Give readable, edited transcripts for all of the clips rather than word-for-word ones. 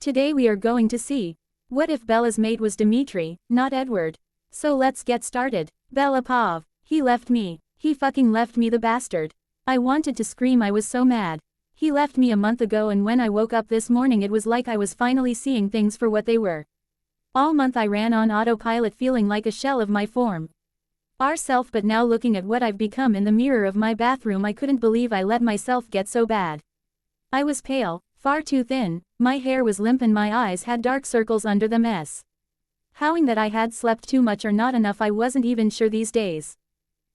Today we are going to see. What if Bella's mate was Dmitri, not Edward? So let's get started. Bella Pav. He left me. He fucking left me, the bastard. I wanted to scream, I was so mad. He left me a month ago, and when I woke up this morning it was like I was finally seeing things for what they were. All month I ran on autopilot, feeling like a shell of my former self, but now looking at what I've become in the mirror of my bathroom, I couldn't believe I let myself get so bad. I was pale, far too thin, my hair was limp and my eyes had dark circles under them. Howling that I had slept too much or not enough, I wasn't even sure these days.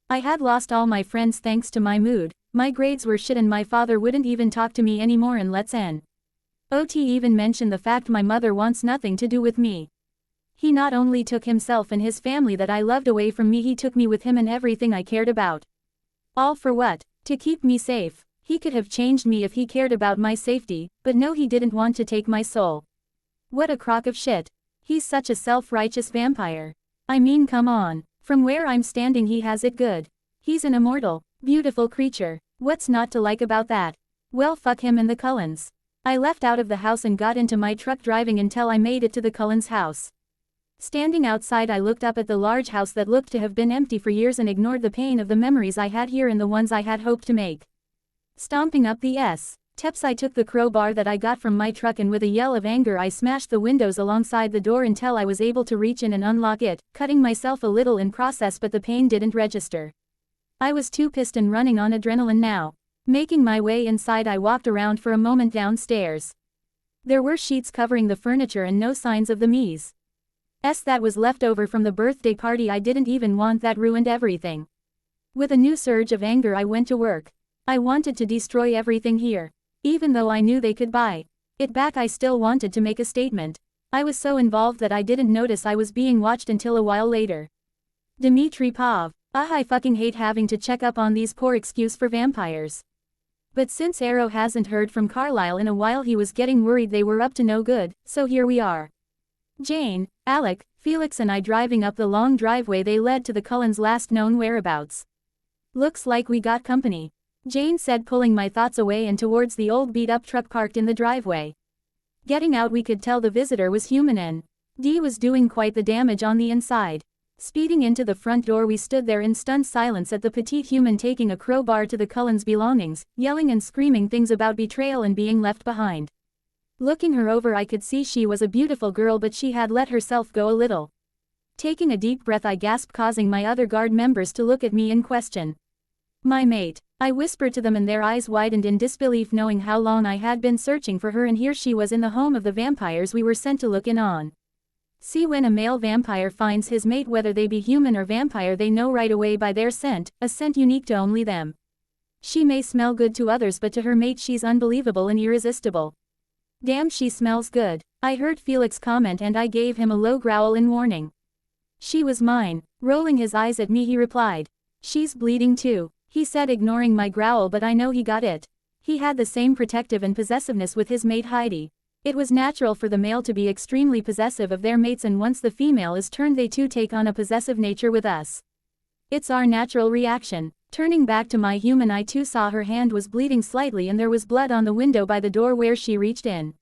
I had lost all my friends thanks to my mood, my grades were shit and my father wouldn't even talk to me anymore, and let's not even mention the fact my mother wants nothing to do with me. He not only took himself and his family that I loved away from me, he took me with him and everything I cared about. All for what? To keep me safe. He could have changed me if he cared about my safety, but no, he didn't want to take my soul. What a crock of shit. He's such a self-righteous vampire. I mean, come on. From where I'm standing he has it good. He's an immortal, beautiful creature. What's not to like about that? Well, fuck him and the Cullens. I left out of the house and got into my truck, driving until I made it to the Cullens' house. Standing outside, I looked up at the large house that looked to have been empty for years and ignored the pain of the memories I had here and the ones I had hoped to make. Stomping up the steps, I took the crowbar that I got from my truck and with a yell of anger I smashed the windows alongside the door until I was able to reach in and unlock it, cutting myself a little in process, but the pain didn't register. I was too pissed and running on adrenaline now. Making my way inside, I walked around for a moment downstairs. There were sheets covering the furniture and no signs of the mess that was left over from the birthday party. I didn't even want that, ruined everything. With a new surge of anger I went to work. I wanted to destroy everything here. Even though I knew they could buy it back, I still wanted to make a statement. I was so involved that I didn't notice I was being watched until a while later. Dmitri Pav. I fucking hate having to check up on these poor excuse for vampires. But since Arrow hasn't heard from Carlisle in a while, he was getting worried they were up to no good, so here we are. Jane, Alec, Felix and I driving up the long driveway they led to the Cullens' last known whereabouts. Looks like we got company, Jane said, pulling my thoughts away and towards the old beat-up truck parked in the driveway. Getting out, we could tell the visitor was human and D was doing quite the damage on the inside. Speeding into the front door, we stood there in stunned silence at the petite human taking a crowbar to the Cullens' belongings, yelling and screaming things about betrayal and being left behind. Looking her over, I could see she was a beautiful girl, but she had let herself go a little. Taking a deep breath, I gasped, causing my other guard members to look at me in question. My mate, I whispered to them, and their eyes widened in disbelief, knowing how long I had been searching for her, and here she was in the home of the vampires we were sent to look in on. See, when a male vampire finds his mate, whether they be human or vampire, they know right away by their scent, a scent unique to only them. She may smell good to others, but to her mate she's unbelievable and irresistible. Damn, she smells good, I heard Felix comment, and I gave him a low growl in warning. She was mine. Rolling his eyes at me, he replied. She's bleeding too, he said, ignoring my growl, but I know he got it. He had the same protective and possessiveness with his mate Heidi. It was natural for the male to be extremely possessive of their mates, and once the female is turned, they too take on a possessive nature with us. It's our natural reaction. Turning back to my human, I too saw her hand was bleeding slightly and there was blood on the window by the door where she reached in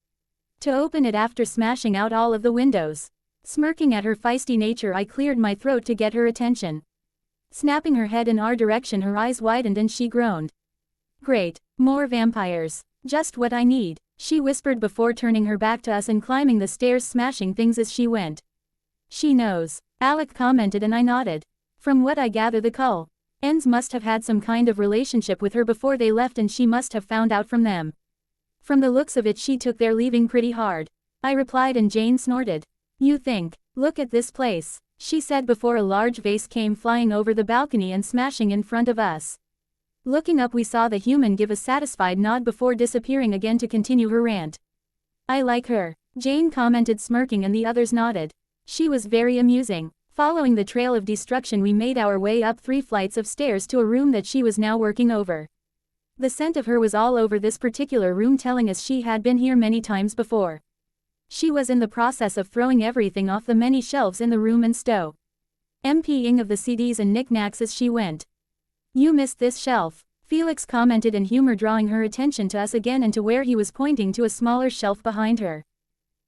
to open it after smashing out all of the windows. Smirking at her feisty nature, I cleared my throat to get her attention. Snapping her head in our direction, her eyes widened and she groaned. Great, more vampires. Just what I need, she whispered before turning her back to us and climbing the stairs, smashing things as she went. She knows, Alec commented, and I nodded. From what I gather, the Cullens must have had some kind of relationship with her before they left, and she must have found out from them. From the looks of it, she took their leaving pretty hard, I replied, and Jane snorted. You think? Look at this place, she said before a large vase came flying over the balcony and smashing in front of us. Looking up, we saw the human give a satisfied nod before disappearing again to continue her rant. I like her, Jane commented, smirking, and the others nodded. She was very amusing. Following the trail of destruction, we made our way up 3 flights of stairs to a room that she was now working over. The scent of her was all over this particular room, telling us she had been here many times before. She was in the process of throwing everything off the many shelves in the room and emptying of the CDs and knickknacks as she went. You missed this shelf, Felix commented in humor, drawing her attention to us again and to where he was pointing to a smaller shelf behind her.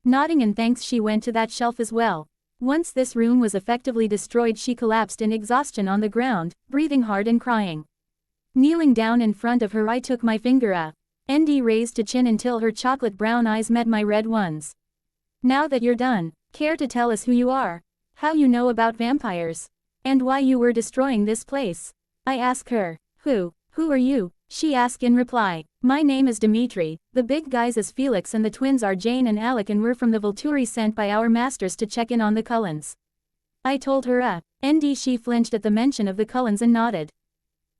Nodding in thanks, she went to that shelf as well. Once this room was effectively destroyed, she collapsed in exhaustion on the ground, breathing hard and crying. Kneeling down in front of her, I took my finger raised to chin until her chocolate brown eyes met my red ones. Now that you're done, care to tell us who you are? How you know about vampires? And why you were destroying this place? I asked her. Who are you? She asked in reply. My name is Dmitri, the big guys is Felix and the twins are Jane and Alec and we're from the Volturi sent by our masters to check in on the Cullens. I told her She flinched at the mention of the Cullens and nodded.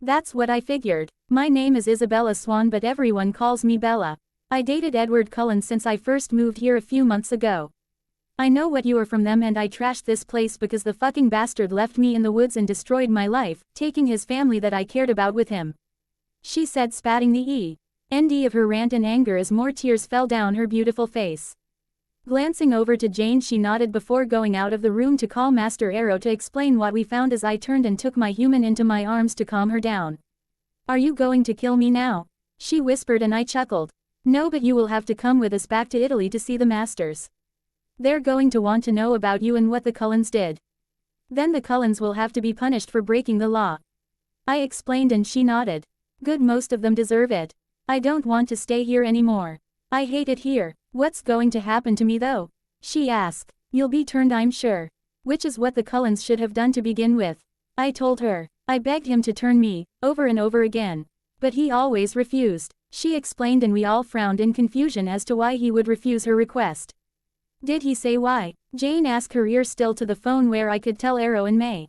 That's what I figured. My name is Isabella Swan but everyone calls me Bella. I dated Edward Cullens since I first moved here a few months ago. I know what you are from them and I trashed this place because the fucking bastard left me in the woods and destroyed my life, taking his family that I cared about with him. She said, spatting the end of her rant in anger as more tears fell down her beautiful face. Glancing over to Jane, she nodded before going out of the room to call Master Arrow to explain what we found as I turned and took my human into my arms to calm her down. Are you going to kill me now? She whispered and I chuckled. No, but you will have to come with us back to Italy to see the masters. They're going to want to know about you and what the Cullens did. Then the Cullens will have to be punished for breaking the law. I explained and she nodded. Good, most of them deserve it. I don't want to stay here anymore. I hate it here. What's going to happen to me though? She asked. You'll be turned, I'm sure. Which is what the Cullens should have done to begin with. I told her. I begged him to turn me, over and over again. But he always refused. She explained and we all frowned in confusion as to why he would refuse her request. Did he say why? Jane asked, her ear still to the phone where I could tell Arrow and May.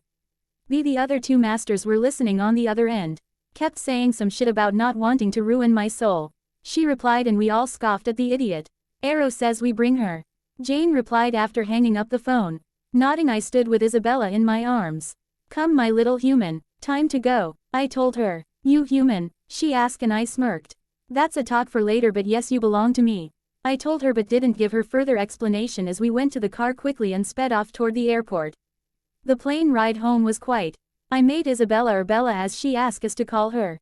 The other two masters were listening on the other end. Kept saying some shit about not wanting to ruin my soul. She replied and we all scoffed at the idiot. Arrow says we bring her. Jane replied after hanging up the phone. Nodding, I stood with Isabella in my arms. Come my little human, time to go, I told her. You human? She asked and I smirked. That's a talk for later, but yes, you belong to me. I told her but didn't give her further explanation as we went to the car quickly and sped off toward the airport. The plane ride home was quiet. I made Isabella or Bella as she asked us to call her.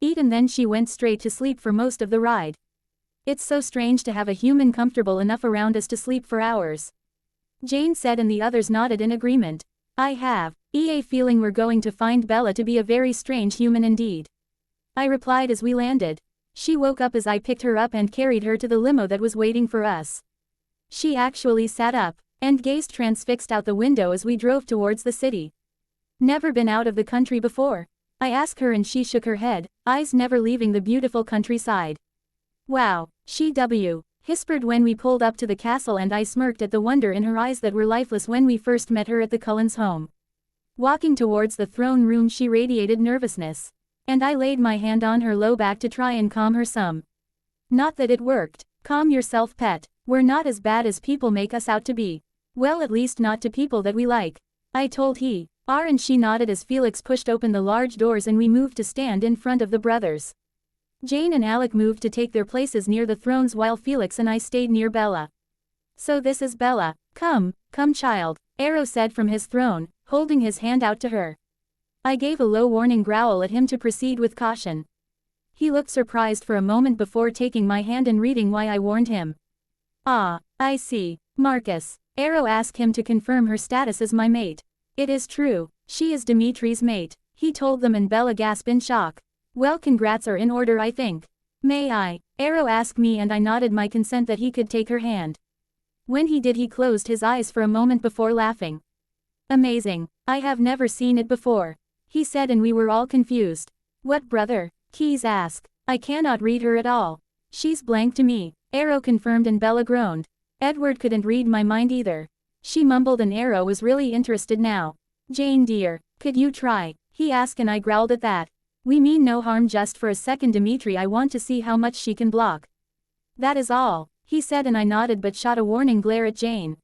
Eat and then she went straight to sleep for most of the ride. It's so strange to have a human comfortable enough around us to sleep for hours. Jane said and the others nodded in agreement. I have a feeling we're going to find Bella to be a very strange human indeed. I replied as we landed. She woke up as I picked her up and carried her to the limo that was waiting for us. She actually sat up and gazed transfixed out the window as we drove towards the city. Never been out of the country before? I asked her and she shook her head, eyes never leaving the beautiful countryside. Wow, she whispered when we pulled up to the castle and I smirked at the wonder in her eyes that were lifeless when we first met her at the Cullens' home. Walking towards the throne room, she radiated nervousness. And I laid my hand on her low back to try and calm her some. Not that it worked. Calm yourself, pet. We're not as bad as people make us out to be. Well, at least not to people that we like. I told he. And she nodded as Felix pushed open the large doors and we moved to stand in front of the brothers. Jane and Alec moved to take their places near the thrones while Felix and I stayed near Bella. So this is Bella. Come child, Arrow said from his throne, holding his hand out to her. I gave a low warning growl at him to proceed with caution. He looked surprised for a moment before taking my hand and reading why I warned him. Ah, I see. Marcus. Arrow asked him to confirm her status as my mate. It is true. She is Dimitri's mate. He told them and Bella gasped in shock. Well, congrats are in order, I think. May I? Arrow asked me and I nodded my consent that he could take her hand. When he did, he closed his eyes for a moment before laughing. Amazing. I have never seen it before. He said and we were all confused. What brother? Keys asked. I cannot read her at all. She's blank to me. Arrow confirmed and Bella groaned. Edward couldn't read my mind either. She mumbled and Arrow was really interested now. Jane dear, could you try? He asked and I growled at that. We mean no harm, just for a second, Dmitri, I want to see how much she can block. That is all, he said and I nodded but shot a warning glare at Jane.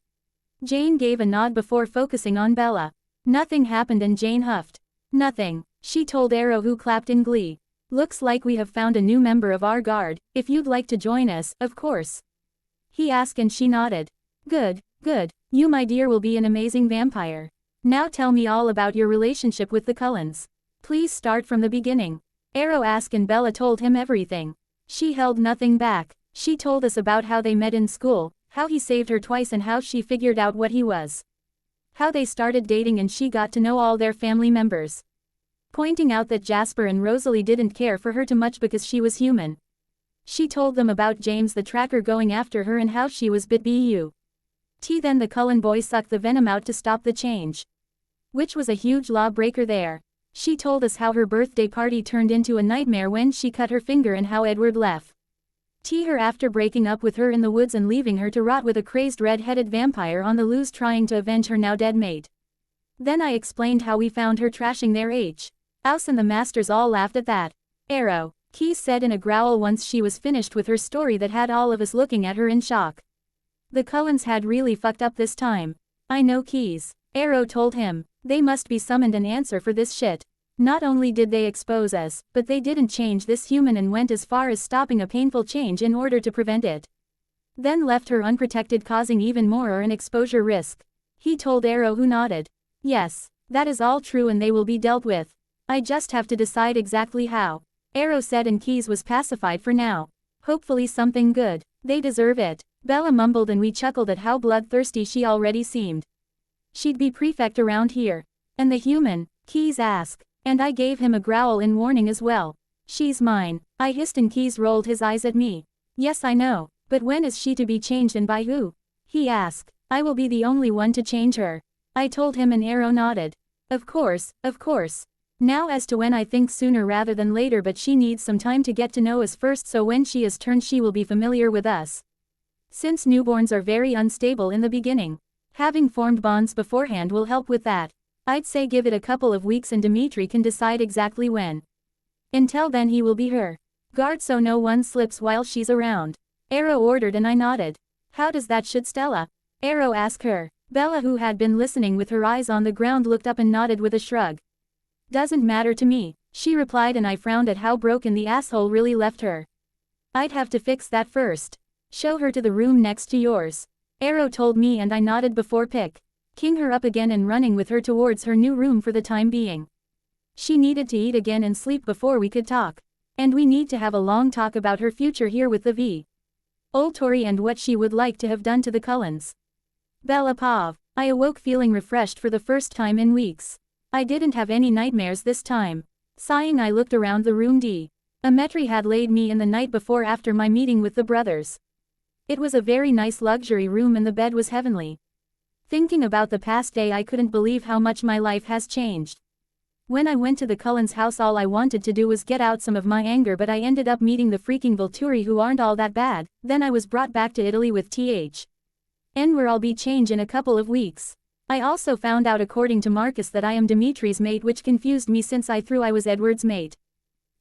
Jane gave a nod before focusing on Bella. Nothing happened and Jane huffed. Nothing, she told Arrow, who clapped in glee. Looks like we have found a new member of our guard. If you'd like to join us, of course. He asked and she nodded. Good. You my dear will be an amazing vampire. Now tell me all about your relationship with the Cullens. Please start from the beginning. Arrow asked and Bella told him everything. She held nothing back. She told us about how they met in school, How he saved her twice and how she figured out what he was. How they started dating and she got to know all their family members. Pointing out that Jasper and Rosalie didn't care for her too much because she was human. She told them about James the tracker going after her and how she was bit then the Cullen boy sucked the venom out to stop the change. Which was a huge lawbreaker there. She told us how her birthday party turned into a nightmare when she cut her finger and how Edward left her after breaking up with her in the woods and leaving her to rot with a crazed red-headed vampire on the loose trying to avenge her now dead mate. Then I explained how we found her trashing their house and the masters all laughed at that. Arrow, Keys said in a growl once she was finished with her story that had all of us looking at her in shock. The Cullens had really fucked up this time. I know Keys. Arrow told him. They must be summoned an answer for this shit. Not only did they expose us, but they didn't change this human and went as far as stopping a painful change in order to prevent it. Then left her unprotected, causing even more an exposure risk. He told Arrow, who nodded. Yes, that is all true and they will be dealt with. I just have to decide exactly how. Arrow said, and Keys was pacified for now. Hopefully something good. They deserve it. Bella mumbled and we chuckled at how bloodthirsty she already seemed. She'd be prefect around here. And the human? Keys asked. And I gave him a growl in warning as well. She's mine, I hissed and Keys rolled his eyes at me. Yes I know, but when is she to be changed and by who? He asked. I will be the only one to change her. I told him and Arrow nodded. Of course, of course. Now as to when, I think sooner rather than later, but she needs some time to get to know us first, so when she is turned she will be familiar with us. Since newborns are very unstable in the beginning, having formed bonds beforehand will help with that. I'd say give it a couple of weeks and Dmitri can decide exactly when. Until then he will be her guard so no one slips while she's around. Arrow ordered and I nodded. How does that should Stella? Arrow asked her. Bella, who had been listening with her eyes on the ground, looked up and nodded with a shrug. Doesn't matter to me, she replied, and I frowned at how broken the asshole really left her. I'd have to fix that first. Show her to the room next to yours. Arrow told me and I nodded before picking her up again and running with her towards her new room for the time being. She needed to eat again and sleep before we could talk. And we need to have a long talk about her future here with the Volturi and what she would like to have done to the Cullens. Bella Pav. I awoke feeling refreshed for the first time in weeks. I didn't have any nightmares this time. Sighing, I looked around the room. Demetri had laid me in the night before after my meeting with the brothers. It was a very nice luxury room and the bed was heavenly. Thinking about the past day, I couldn't believe how much my life has changed. When I went to the Cullens' house, all I wanted to do was get out some of my anger, but I ended up meeting the freaking Volturi, who aren't all that bad. Then I was brought back to Italy with where I'll be changed in a couple of weeks. I also found out, according to Marcus, that I am Dimitri's mate, which confused me since I threw I was Edward's mate.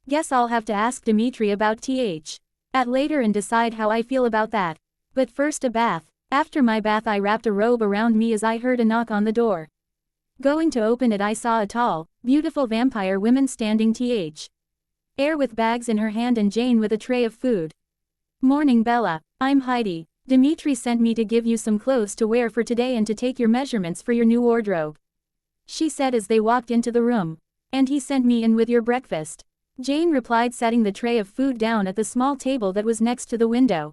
Guess I'll have to ask Dmitri about at later and decide how I feel about that. But first, a bath. After my bath, I wrapped a robe around me as I heard a knock on the door. Going to open it, I saw a tall, beautiful vampire woman standing air with bags in her hand and Jane with a tray of food. Morning, Bella. I'm Heidi. Dmitri sent me to give you some clothes to wear for today and to take your measurements for your new wardrobe, she said as they walked into the room. And he sent me in with your breakfast, Jane replied, setting the tray of food down at the small table that was next to the window.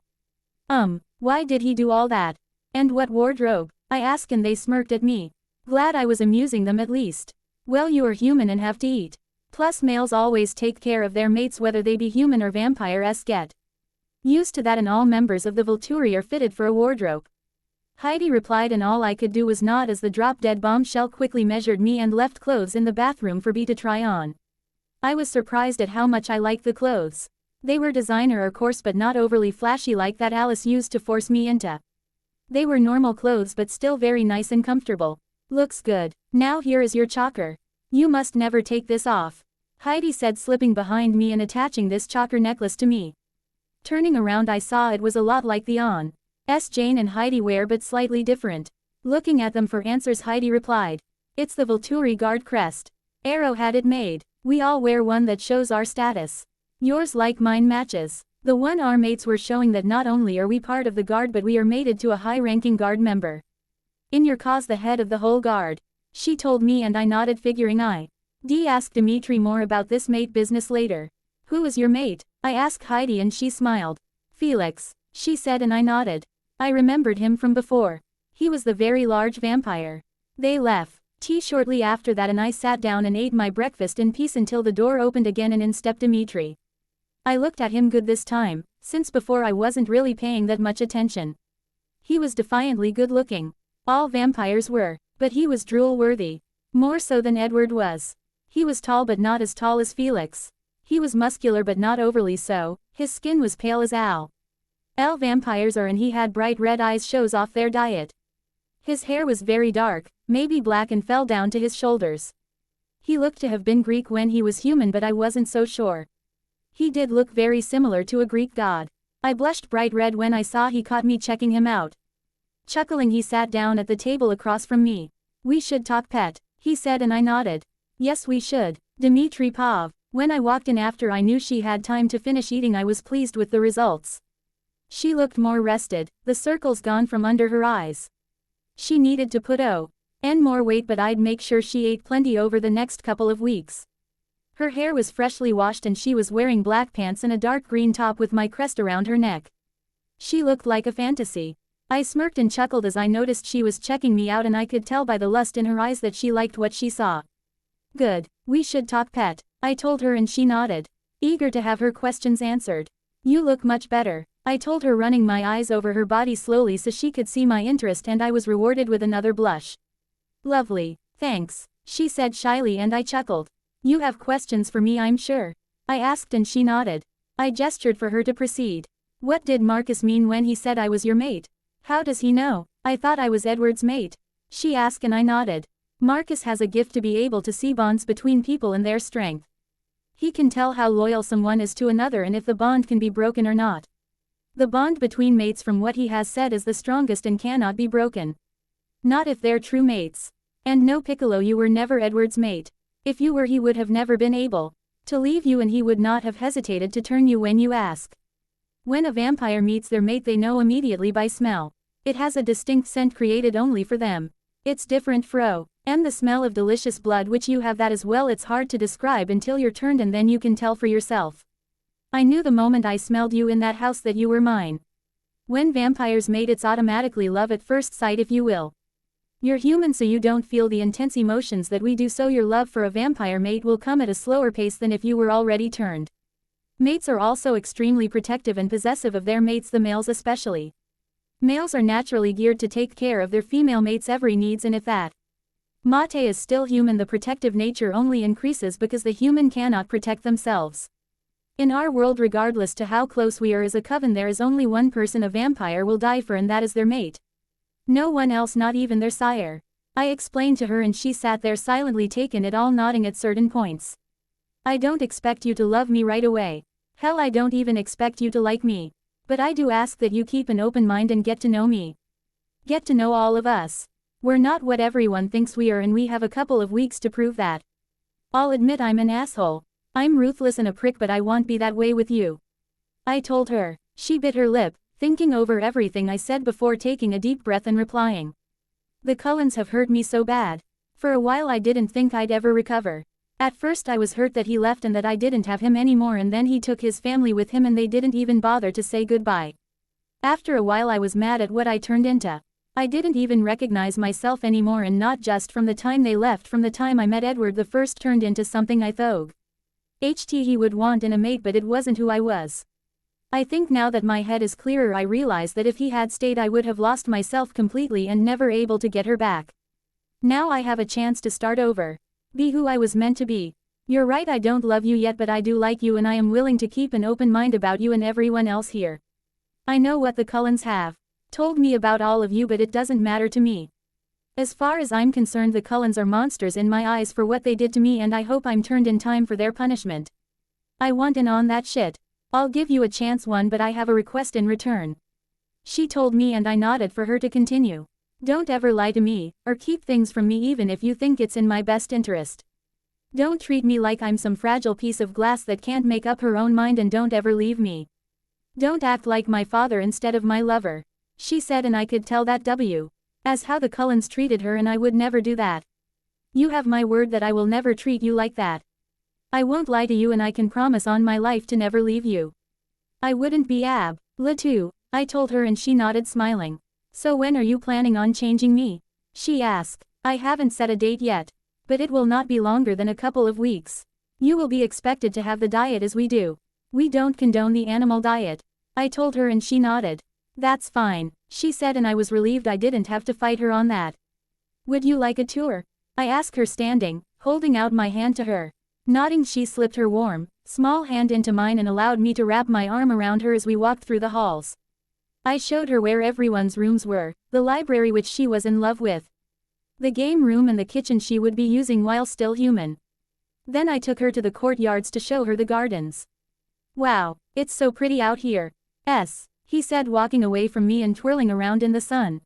Why did he do all that? And what wardrobe? I asked, and they smirked at me. Glad I was amusing them at least. Well, you are human and have to eat. Plus, males always take care of their mates, whether they be human or vampire-esque. Get used to that, and all members of the Volturi are fitted for a wardrobe, Heidi replied, and all I could do was nod as the drop-dead bombshell quickly measured me and left clothes in the bathroom for B to try on. I was surprised at how much I liked the clothes. They were designer, of course, but not overly flashy like that Alice used to force me into. They were normal clothes but still very nice and comfortable. Looks good. Now here is your choker. You must never take this off, Heidi said, slipping behind me and attaching this choker necklace to me. Turning around, I saw it was a lot like the Jane and Heidi wear, but slightly different. Looking at them for answers, Heidi replied, "It's the Volturi guard crest. Arrow had it made. We all wear one that shows our status. Yours like mine matches. The one our mates were showing that not only are we part of the guard, but we are mated to a high-ranking guard member. In your cause, the head of the whole guard," she told me, and I nodded, figuring I'd ask Dmitri more about this mate business later. Who is your mate? I asked Heidi, and she smiled. Felix, she said, and I nodded. I remembered him from before. He was the very large vampire. They left tea shortly after that and I sat down and ate my breakfast in peace until the door opened again and in stepped Dmitri. I looked at him good this time, since before I wasn't really paying that much attention. He was defiantly good looking. All vampires were, but he was drool-worthy. More so than Edward was. He was tall but not as tall as Felix. He was muscular but not overly so, his skin was pale as Al vampires are and he had bright red eyes shows off their diet. His hair was very dark, maybe black and fell down to his shoulders. He looked to have been Greek when he was human but I wasn't so sure. He did look very similar to a Greek god. I blushed bright red when I saw he caught me checking him out. Chuckling he sat down at the table across from me. We should talk pet, he said and I nodded. Yes we should. Dmitri Pov. When I walked in after I knew she had time to finish eating I was pleased with the results. She looked more rested, the circles gone from under her eyes. She needed to put on more weight but I'd make sure she ate plenty over the next couple of weeks. Her hair was freshly washed and she was wearing black pants and a dark green top with my crest around her neck. She looked like a fantasy. I smirked and chuckled as I noticed she was checking me out and I could tell by the lust in her eyes that she liked what she saw. Good, we should talk pet, I told her and she nodded, eager to have her questions answered. You look much better, I told her running my eyes over her body slowly so she could see my interest and I was rewarded with another blush. Lovely, thanks, she said shyly and I chuckled. You have questions for me I'm sure. I asked and she nodded. I gestured for her to proceed. What did Marcus mean when he said I was your mate? How does he know? I thought I was Edward's mate. She asked and I nodded. Marcus has a gift to be able to see bonds between people and their strength. He can tell how loyal someone is to another and if the bond can be broken or not. The bond between mates from what he has said is the strongest and cannot be broken. Not if they're true mates. And no Piccolo, you were never Edward's mate. If you were he would have never been able to leave you and he would not have hesitated to turn you when you ask. When a vampire meets their mate they know immediately by smell. It has a distinct scent created only for them. It's different and the smell of delicious blood which you have that as well. It's hard to describe until you're turned and then you can tell for yourself. I knew the moment I smelled you in that house that you were mine. When vampires mate it's automatically love at first sight if you will. You're human so you don't feel the intense emotions that we do so your love for a vampire mate will come at a slower pace than if you were already turned. Mates are also extremely protective and possessive of their mates, the males especially. Males are naturally geared to take care of their female mates' every needs and if that mate is still human the protective nature only increases because the human cannot protect themselves. In our world regardless to how close we are as a coven there is only one person a vampire will die for and that is their mate. No one else, not even their sire. I explained to her and she sat there silently taken it all, nodding at certain points. I don't expect you to love me right away. Hell, I don't even expect you to like me. But I do ask that you keep an open mind and get to know me. Get to know all of us. We're not what everyone thinks we are and we have a couple of weeks to prove that. I'll admit I'm an asshole. I'm ruthless and a prick but I won't be that way with you. I told her. She bit her lip, thinking over everything I said before taking a deep breath and replying. The Cullens have hurt me so bad. For a while I didn't think I'd ever recover. At first I was hurt that he left and that I didn't have him anymore and then he took his family with him and they didn't even bother to say goodbye. After a while I was mad at what I turned into. I didn't even recognize myself anymore and not just from the time they left, from the time I met Edward the first turned into something I thought he would want in a mate but it wasn't who I was. I think now that my head is clearer I realize that if he had stayed I would have lost myself completely and never able to get her back. Now I have a chance to start over. Be who I was meant to be. You're right, I don't love you yet but I do like you and I am willing to keep an open mind about you and everyone else here. I know what the Cullens have told me about all of you but it doesn't matter to me. As far as I'm concerned the Cullens are monsters in my eyes for what they did to me and I hope I'm turned in time for their punishment. I want in on that shit. I'll give you a chance one but I have a request in return. She told me and I nodded for her to continue. Don't ever lie to me, or keep things from me even if you think it's in my best interest. Don't treat me like I'm some fragile piece of glass that can't make up her own mind and don't ever leave me. Don't act like my father instead of my lover. She said and I could tell that as how the Cullens treated her and I would never do that. You have my word that I will never treat you like that. I won't lie to you and I can promise on my life to never leave you. I wouldn't be I told her and she nodded smiling. So when are you planning on changing me? She asked. I haven't set a date yet. But it will not be longer than a couple of weeks. You will be expected to have the diet as we do. We don't condone the animal diet. I told her and she nodded. That's fine, she said, and I was relieved I didn't have to fight her on that. Would you like a tour? I asked her standing, holding out my hand to her. Nodding, she slipped her warm, small hand into mine and allowed me to wrap my arm around her as we walked through the halls. I showed her where everyone's rooms were, the library which she was in love with, the game room and the kitchen she would be using while still human. Then I took her to the courtyards to show her the gardens. Wow, it's so pretty out here. He said, walking away from me and twirling around in the sun.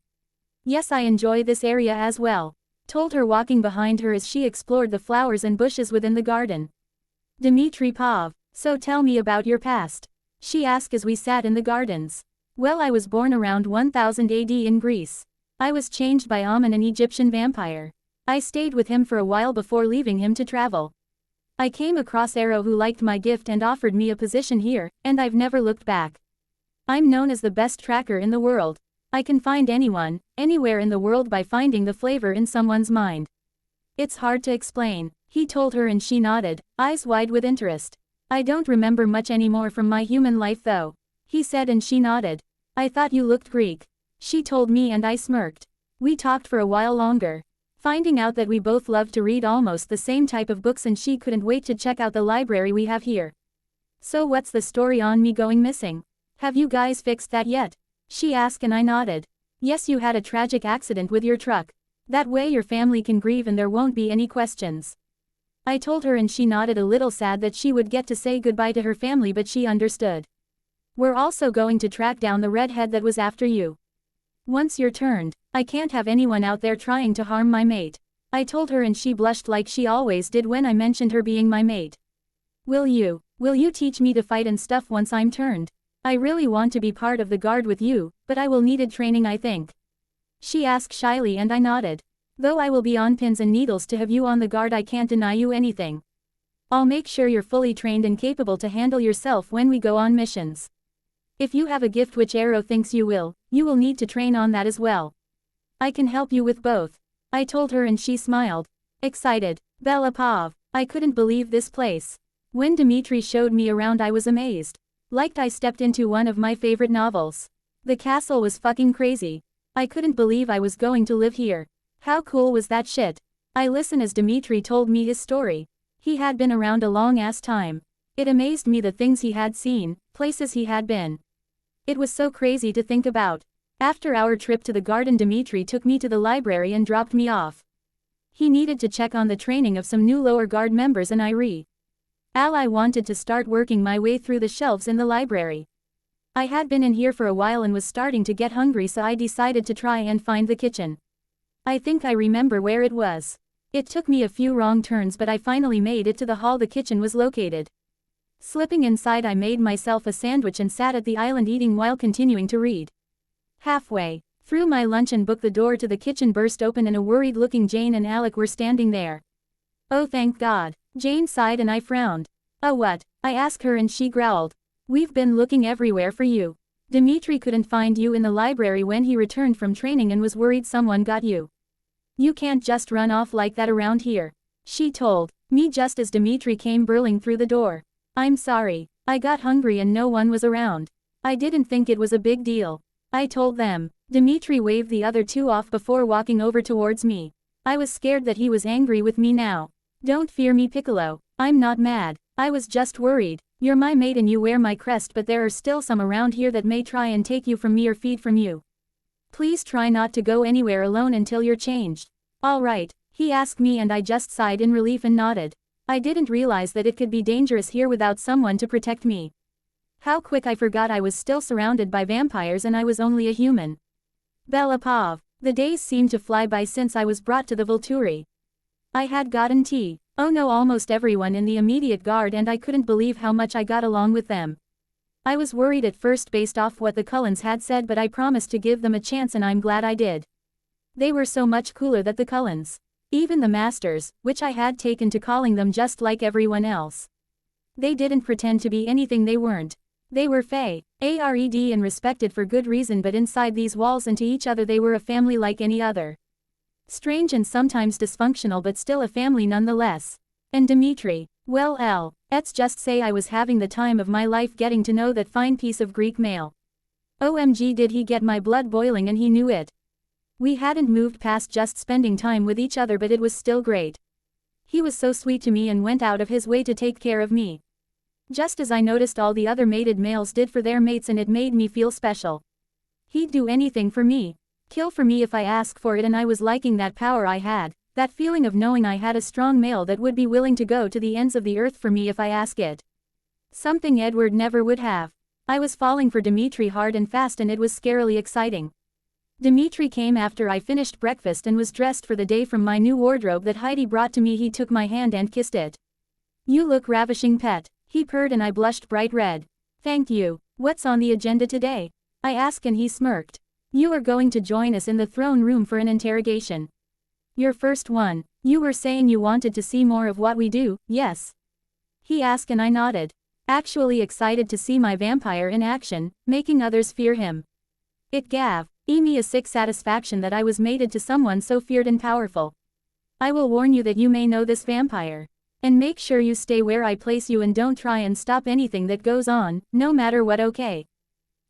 Yes, I enjoy this area as well, told her, walking behind her as she explored the flowers and bushes within the garden. Dmitri Pov, so tell me about your past, she asked as we sat in the gardens. Well, I was born around 1000 AD in Greece. I was changed by Amun, an Egyptian vampire. I stayed with him for a while before leaving him to travel. I came across Arrow, who liked my gift and offered me a position here, and I've never looked back. I'm known as the best tracker in the world. I can find anyone, anywhere in the world by finding the flavor in someone's mind. It's hard to explain, he told her, and she nodded, eyes wide with interest. I don't remember much anymore from my human life though, he said, and she nodded. I thought you looked Greek, she told me, and I smirked. We talked for a while longer, finding out that we both loved to read almost the same type of books, and she couldn't wait to check out the library we have here. So what's the story on me going missing? Have you guys fixed that yet? She asked, and I nodded. Yes, you had a tragic accident with your truck. That way your family can grieve and there won't be any questions. I told her, and she nodded, a little sad that she would get to say goodbye to her family, but she understood. We're also going to track down the redhead that was after you. Once you're turned, I can't have anyone out there trying to harm my mate, I told her, and she blushed like she always did when I mentioned her being my mate. Will you teach me to fight and stuff once I'm turned? I really want to be part of the guard with you, but I will need training, I think. She asked shyly, and I nodded. Though I will be on pins and needles to have you on the guard, I can't deny you anything. I'll make sure you're fully trained and capable to handle yourself when we go on missions. If you have a gift, which Arrow thinks you will need to train on that as well. I can help you with both, I told her, and she smiled. Excited. Bella Pov. I couldn't believe this place. When Dmitri showed me around, I was amazed. Like I stepped into one of my favorite novels. The castle was fucking crazy. I couldn't believe I was going to live here. How cool was that shit? I listened as Dmitri told me his story. He had been around a long ass time. It amazed me the things he had seen, places he had been. It was so crazy to think about. After our trip to the garden, Dmitri took me to the library and dropped me off. He needed to check on the training of some new lower guard members, and I wanted to start working my way through the shelves in the library. I had been in here for a while and was starting to get hungry, so I decided to try and find the kitchen. I think I remember where it was. It took me a few wrong turns, but I finally made it to the hall the kitchen was located. Slipping inside, I made myself a sandwich and sat at the island eating while continuing to read. Halfway through my lunch and book, the door to the kitchen burst open and a worried-looking Jane and Alec were standing there. Oh, thank God. Jane sighed and I frowned. Oh, what? I asked her, and she growled. We've been looking everywhere for you. Dmitri couldn't find you in the library when he returned from training and was worried someone got you. You can't just run off like that around here, she told me just as Dmitri came burling through the door. I'm sorry. I got hungry and no one was around. I didn't think it was a big deal, I told them. Dmitri waved the other two off before walking over towards me. I was scared that he was angry with me now. Don't fear me, Piccolo. I'm not mad. I was just worried. You're my mate and you wear my crest, but there are still some around here that may try and take you from me or feed from you. Please try not to go anywhere alone until you're changed. All right, he asked me, and I just sighed in relief and nodded. I didn't realize that it could be dangerous here without someone to protect me. How quick I forgot I was still surrounded by vampires and I was only a human. Bella Pov. The days seemed to fly by since I was brought to the Volturi. I had gotten tea. Oh no, almost everyone in the immediate guard, and I couldn't believe how much I got along with them. I was worried at first based off what the Cullens had said, but I promised to give them a chance and I'm glad I did. They were so much cooler than the Cullens. Even the masters, which I had taken to calling them just like everyone else. They didn't pretend to be anything they weren't. They were Fae, ARED and respected for good reason, but inside these walls and to each other they were a family like any other. Strange and sometimes dysfunctional, but still a family nonetheless. And Dmitri, well, let's just say I was having the time of my life getting to know that fine piece of Greek male. OMG, did he get my blood boiling, and he knew it. We hadn't moved past just spending time with each other, but it was still great. He was so sweet to me and went out of his way to take care of me. Just as I noticed all the other mated males did for their mates, and it made me feel special. He'd do anything for me. Kill for me if I asked for it, and I was liking that power I had, that feeling of knowing I had a strong male that would be willing to go to the ends of the earth for me if I asked it. Something Edward never would have. I was falling for Dmitri hard and fast, and it was scarily exciting. Dmitri came after I finished breakfast and was dressed for the day from my new wardrobe that Heidi brought to me. He took my hand and kissed it. "You look ravishing, pet," he purred, and I blushed bright red. "Thank you. What's on the agenda today?" I asked, and he smirked. "You are going to join us in the throne room for an interrogation. Your first one. You were saying you wanted to see more of what we do, yes?" he asked, and I nodded. Actually excited to see my vampire in action, making others fear him. It gave me a sick satisfaction that I was mated to someone so feared and powerful. "I will warn you that you may know this vampire. And make sure you stay where I place you and don't try and stop anything that goes on, no matter what, okay?"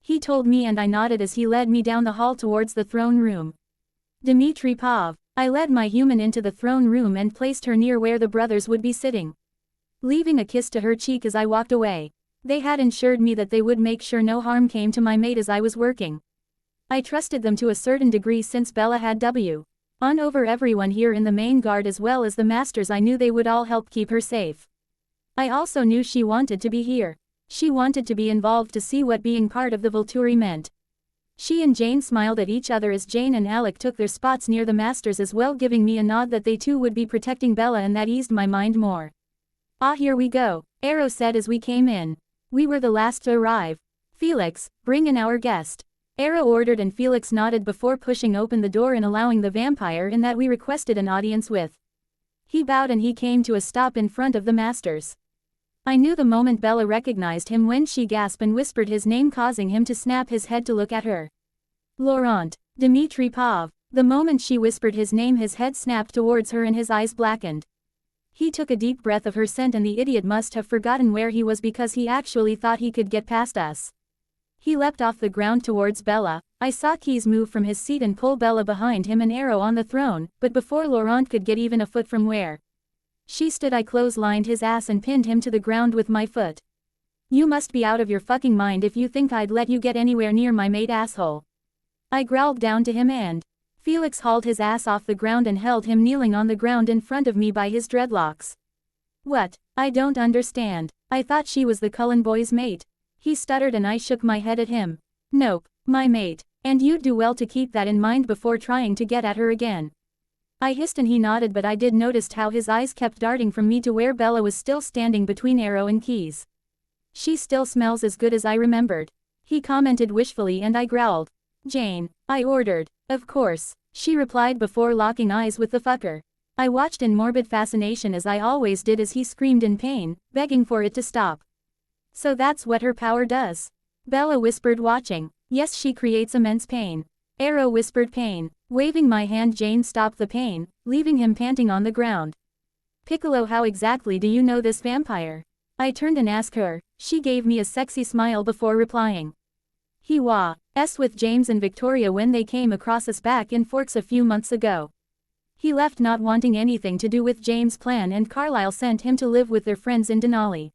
he told me, and I nodded as he led me down the hall towards the throne room. Dmitri Pov. I led my human into the throne room and placed her near where the brothers would be sitting, leaving a kiss to her cheek as I walked away. They had ensured me that they would make sure no harm came to my mate as I was working. I trusted them to a certain degree, since Bella had on over everyone here in the main guard as well as the masters. I knew they would all help keep her safe. I also knew she wanted to be here. She wanted to be involved to see what being part of the Volturi meant. She and Jane smiled at each other as Jane and Alec took their spots near the masters as well, giving me a nod that they too would be protecting Bella, and that eased my mind more. "Ah, here we go," Arrow said as we came in. We were the last to arrive. "Felix, bring in our guest," Arrow ordered, and Felix nodded before pushing open the door and allowing the vampire in that we requested an audience with. He bowed and he came to a stop in front of the masters. I knew the moment Bella recognized him when she gasped and whispered his name, causing him to snap his head to look at her. "Laurent, Dmitri Pov." The moment she whispered his name, his head snapped towards her and his eyes blackened. He took a deep breath of her scent, and the idiot must have forgotten where he was because he actually thought he could get past us. He leapt off the ground towards Bella. I saw Keys move from his seat and pull Bella behind him, an Arrow on the throne, but before Laurent could get even a foot from where she stood, I clotheslined his ass and pinned him to the ground with my foot. "You must be out of your fucking mind if you think I'd let you get anywhere near my mate, asshole." I growled down to him, and Felix hauled his ass off the ground and held him kneeling on the ground in front of me by his dreadlocks. "What? I don't understand. I thought she was the Cullen boy's mate," he stuttered, and I shook my head at him. "Nope, my mate. And you'd do well to keep that in mind before trying to get at her again." I hissed, and he nodded, but I did notice how his eyes kept darting from me to where Bella was still standing between Arrow and Keys. "She still smells as good as I remembered," he commented wishfully, and I growled. "Jane," I ordered. "Of course," she replied before locking eyes with the fucker. I watched in morbid fascination as I always did as he screamed in pain, begging for it to stop. "So that's what her power does?" Bella whispered, watching. "Yes, she creates immense pain." Arrow whispered, "Pain." Waving my hand, Jane stopped the pain, leaving him panting on the ground. "Piccolo, how exactly do you know this vampire?" I turned and asked her. She gave me a sexy smile before replying. "He was with James and Victoria when they came across us back in Forks a few months ago. He left not wanting anything to do with James' plan, and Carlisle sent him to live with their friends in Denali.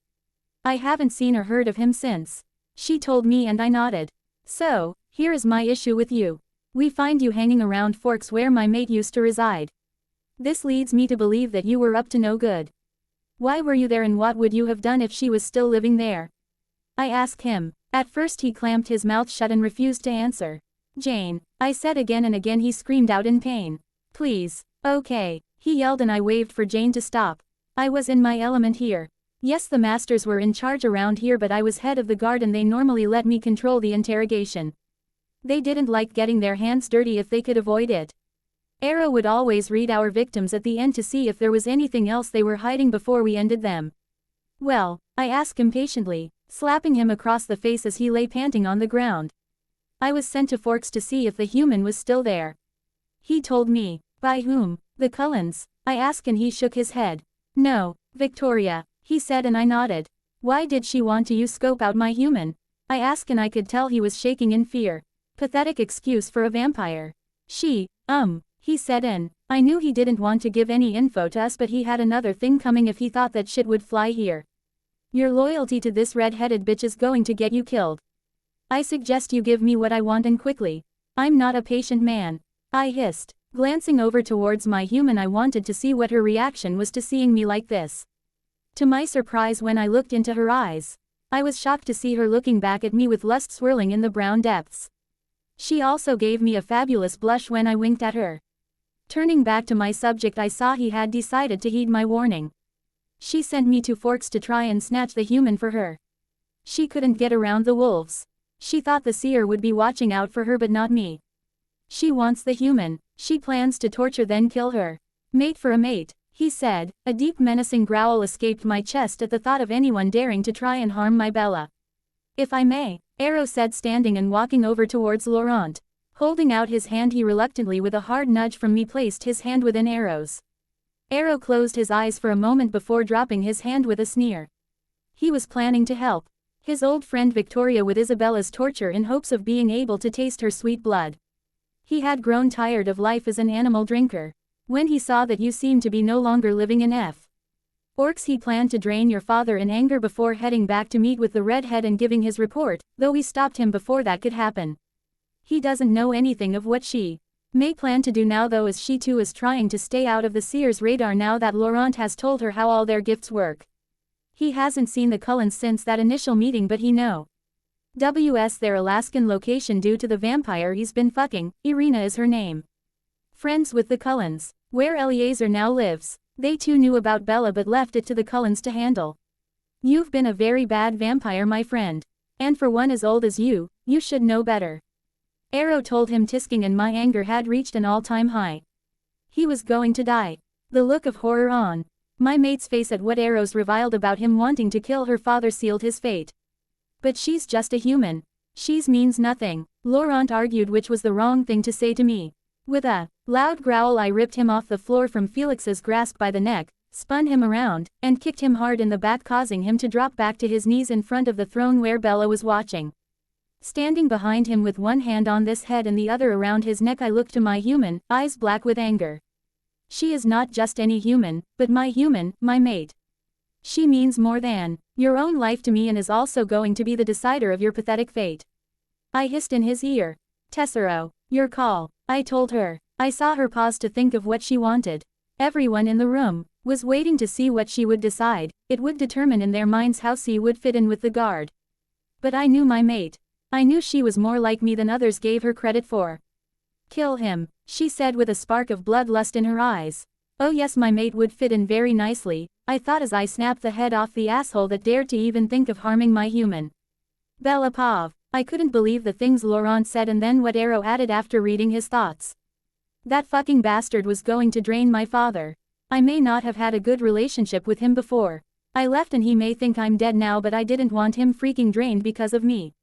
I haven't seen or heard of him since," she told me, and I nodded. "So, here is my issue with you. We find you hanging around Forks where my mate used to reside. This leads me to believe that you were up to no good. Why were you there, and what would you have done if she was still living there?" I asked him. At first he clamped his mouth shut and refused to answer. "Jane," I said again, and again he screamed out in pain. "Please." "Okay," he yelled, and I waved for Jane to stop. I was in my element here. Yes, the masters were in charge around here, but I was head of the guard and they normally let me control the interrogation. They didn't like getting their hands dirty if they could avoid it. Arrow would always read our victims at the end to see if there was anything else they were hiding before we ended them. "Well," I asked impatiently, slapping him across the face as he lay panting on the ground. I was sent to Forks to see if the human was still there. He told me. By whom? The Cullens, I asked, and he shook his head. No, Victoria, he said, and I nodded. Why did she want to scope out my human? I asked, and I could tell he was shaking in fear. Pathetic excuse for a vampire. He said, and I knew he didn't want to give any info to us, but he had another thing coming if he thought that shit would fly here. Your loyalty to this red-headed bitch is going to get you killed. I suggest you give me what I want, and quickly. I'm not a patient man. I hissed. Glancing over towards my human, I wanted to see what her reaction was to seeing me like this. To my surprise, when I looked into her eyes, I was shocked to see her looking back at me with lust swirling in the brown depths. She also gave me a fabulous blush when I winked at her. Turning back to my subject, I saw he had decided to heed my warning. She sent me to Forks to try and snatch the human for her. She couldn't get around the wolves. She thought the seer would be watching out for her, but not me. She wants the human. She plans to torture then kill her. Mate for a mate, he said. A deep menacing growl escaped my chest at the thought of anyone daring to try and harm my Bella. If I may, Arrow said, standing and walking over towards Laurent. Holding out his hand, he reluctantly, with a hard nudge from me, placed his hand within Arrow's. Arrow closed his eyes for a moment before dropping his hand with a sneer. He was planning to help his old friend Victoria with Isabella's torture in hopes of being able to taste her sweet blood. He had grown tired of life as an animal drinker. When he saw that you seemed to be no longer living in Orcs, he planned to drain your father in anger before heading back to meet with the redhead and giving his report, though we stopped him before that could happen. He doesn't know anything of what she may plan to do now, though, as she too is trying to stay out of the seer's radar now that Laurent has told her how all their gifts work. He hasn't seen the Cullens since that initial meeting, but he knows their Alaskan location due to the vampire he's been fucking. Irina is her name. Friends with the Cullens, where Eleazar now lives. They too knew about Bella but left it to the Cullens to handle. You've been a very bad vampire, my friend. And for one as old as you should know better. Arrow told him, tisking, and my anger had reached an all-time high. He was going to die. The look of horror on my mate's face at what Arrow's reviled about him wanting to kill her father sealed his fate. But she's just a human. She's means nothing, Laurent argued, which was the wrong thing to say to me. With a loud growl, I ripped him off the floor from Felix's grasp by the neck, spun him around, and kicked him hard in the back, causing him to drop back to his knees in front of the throne where Bella was watching. Standing behind him with one hand on this head and the other around his neck, I looked to my human, eyes black with anger. She is not just any human, but my human, my mate. She means more than your own life to me and is also going to be the decider of your pathetic fate. I hissed in his ear. Tessero, your call, I told her. I saw her pause to think of what she wanted. Everyone in the room was waiting to see what she would decide. It would determine in their minds how she would fit in with the guard. But I knew my mate. I knew she was more like me than others gave her credit for. Kill him, she said with a spark of bloodlust in her eyes. Oh yes, my mate would fit in very nicely, I thought as I snapped the head off the asshole that dared to even think of harming my human. Bella Pav. I couldn't believe the things Laurent said and then what Arrow added after reading his thoughts. That fucking bastard was going to drain my father. I may not have had a good relationship with him before. I left and he may think I'm dead now, but I didn't want him freaking drained because of me.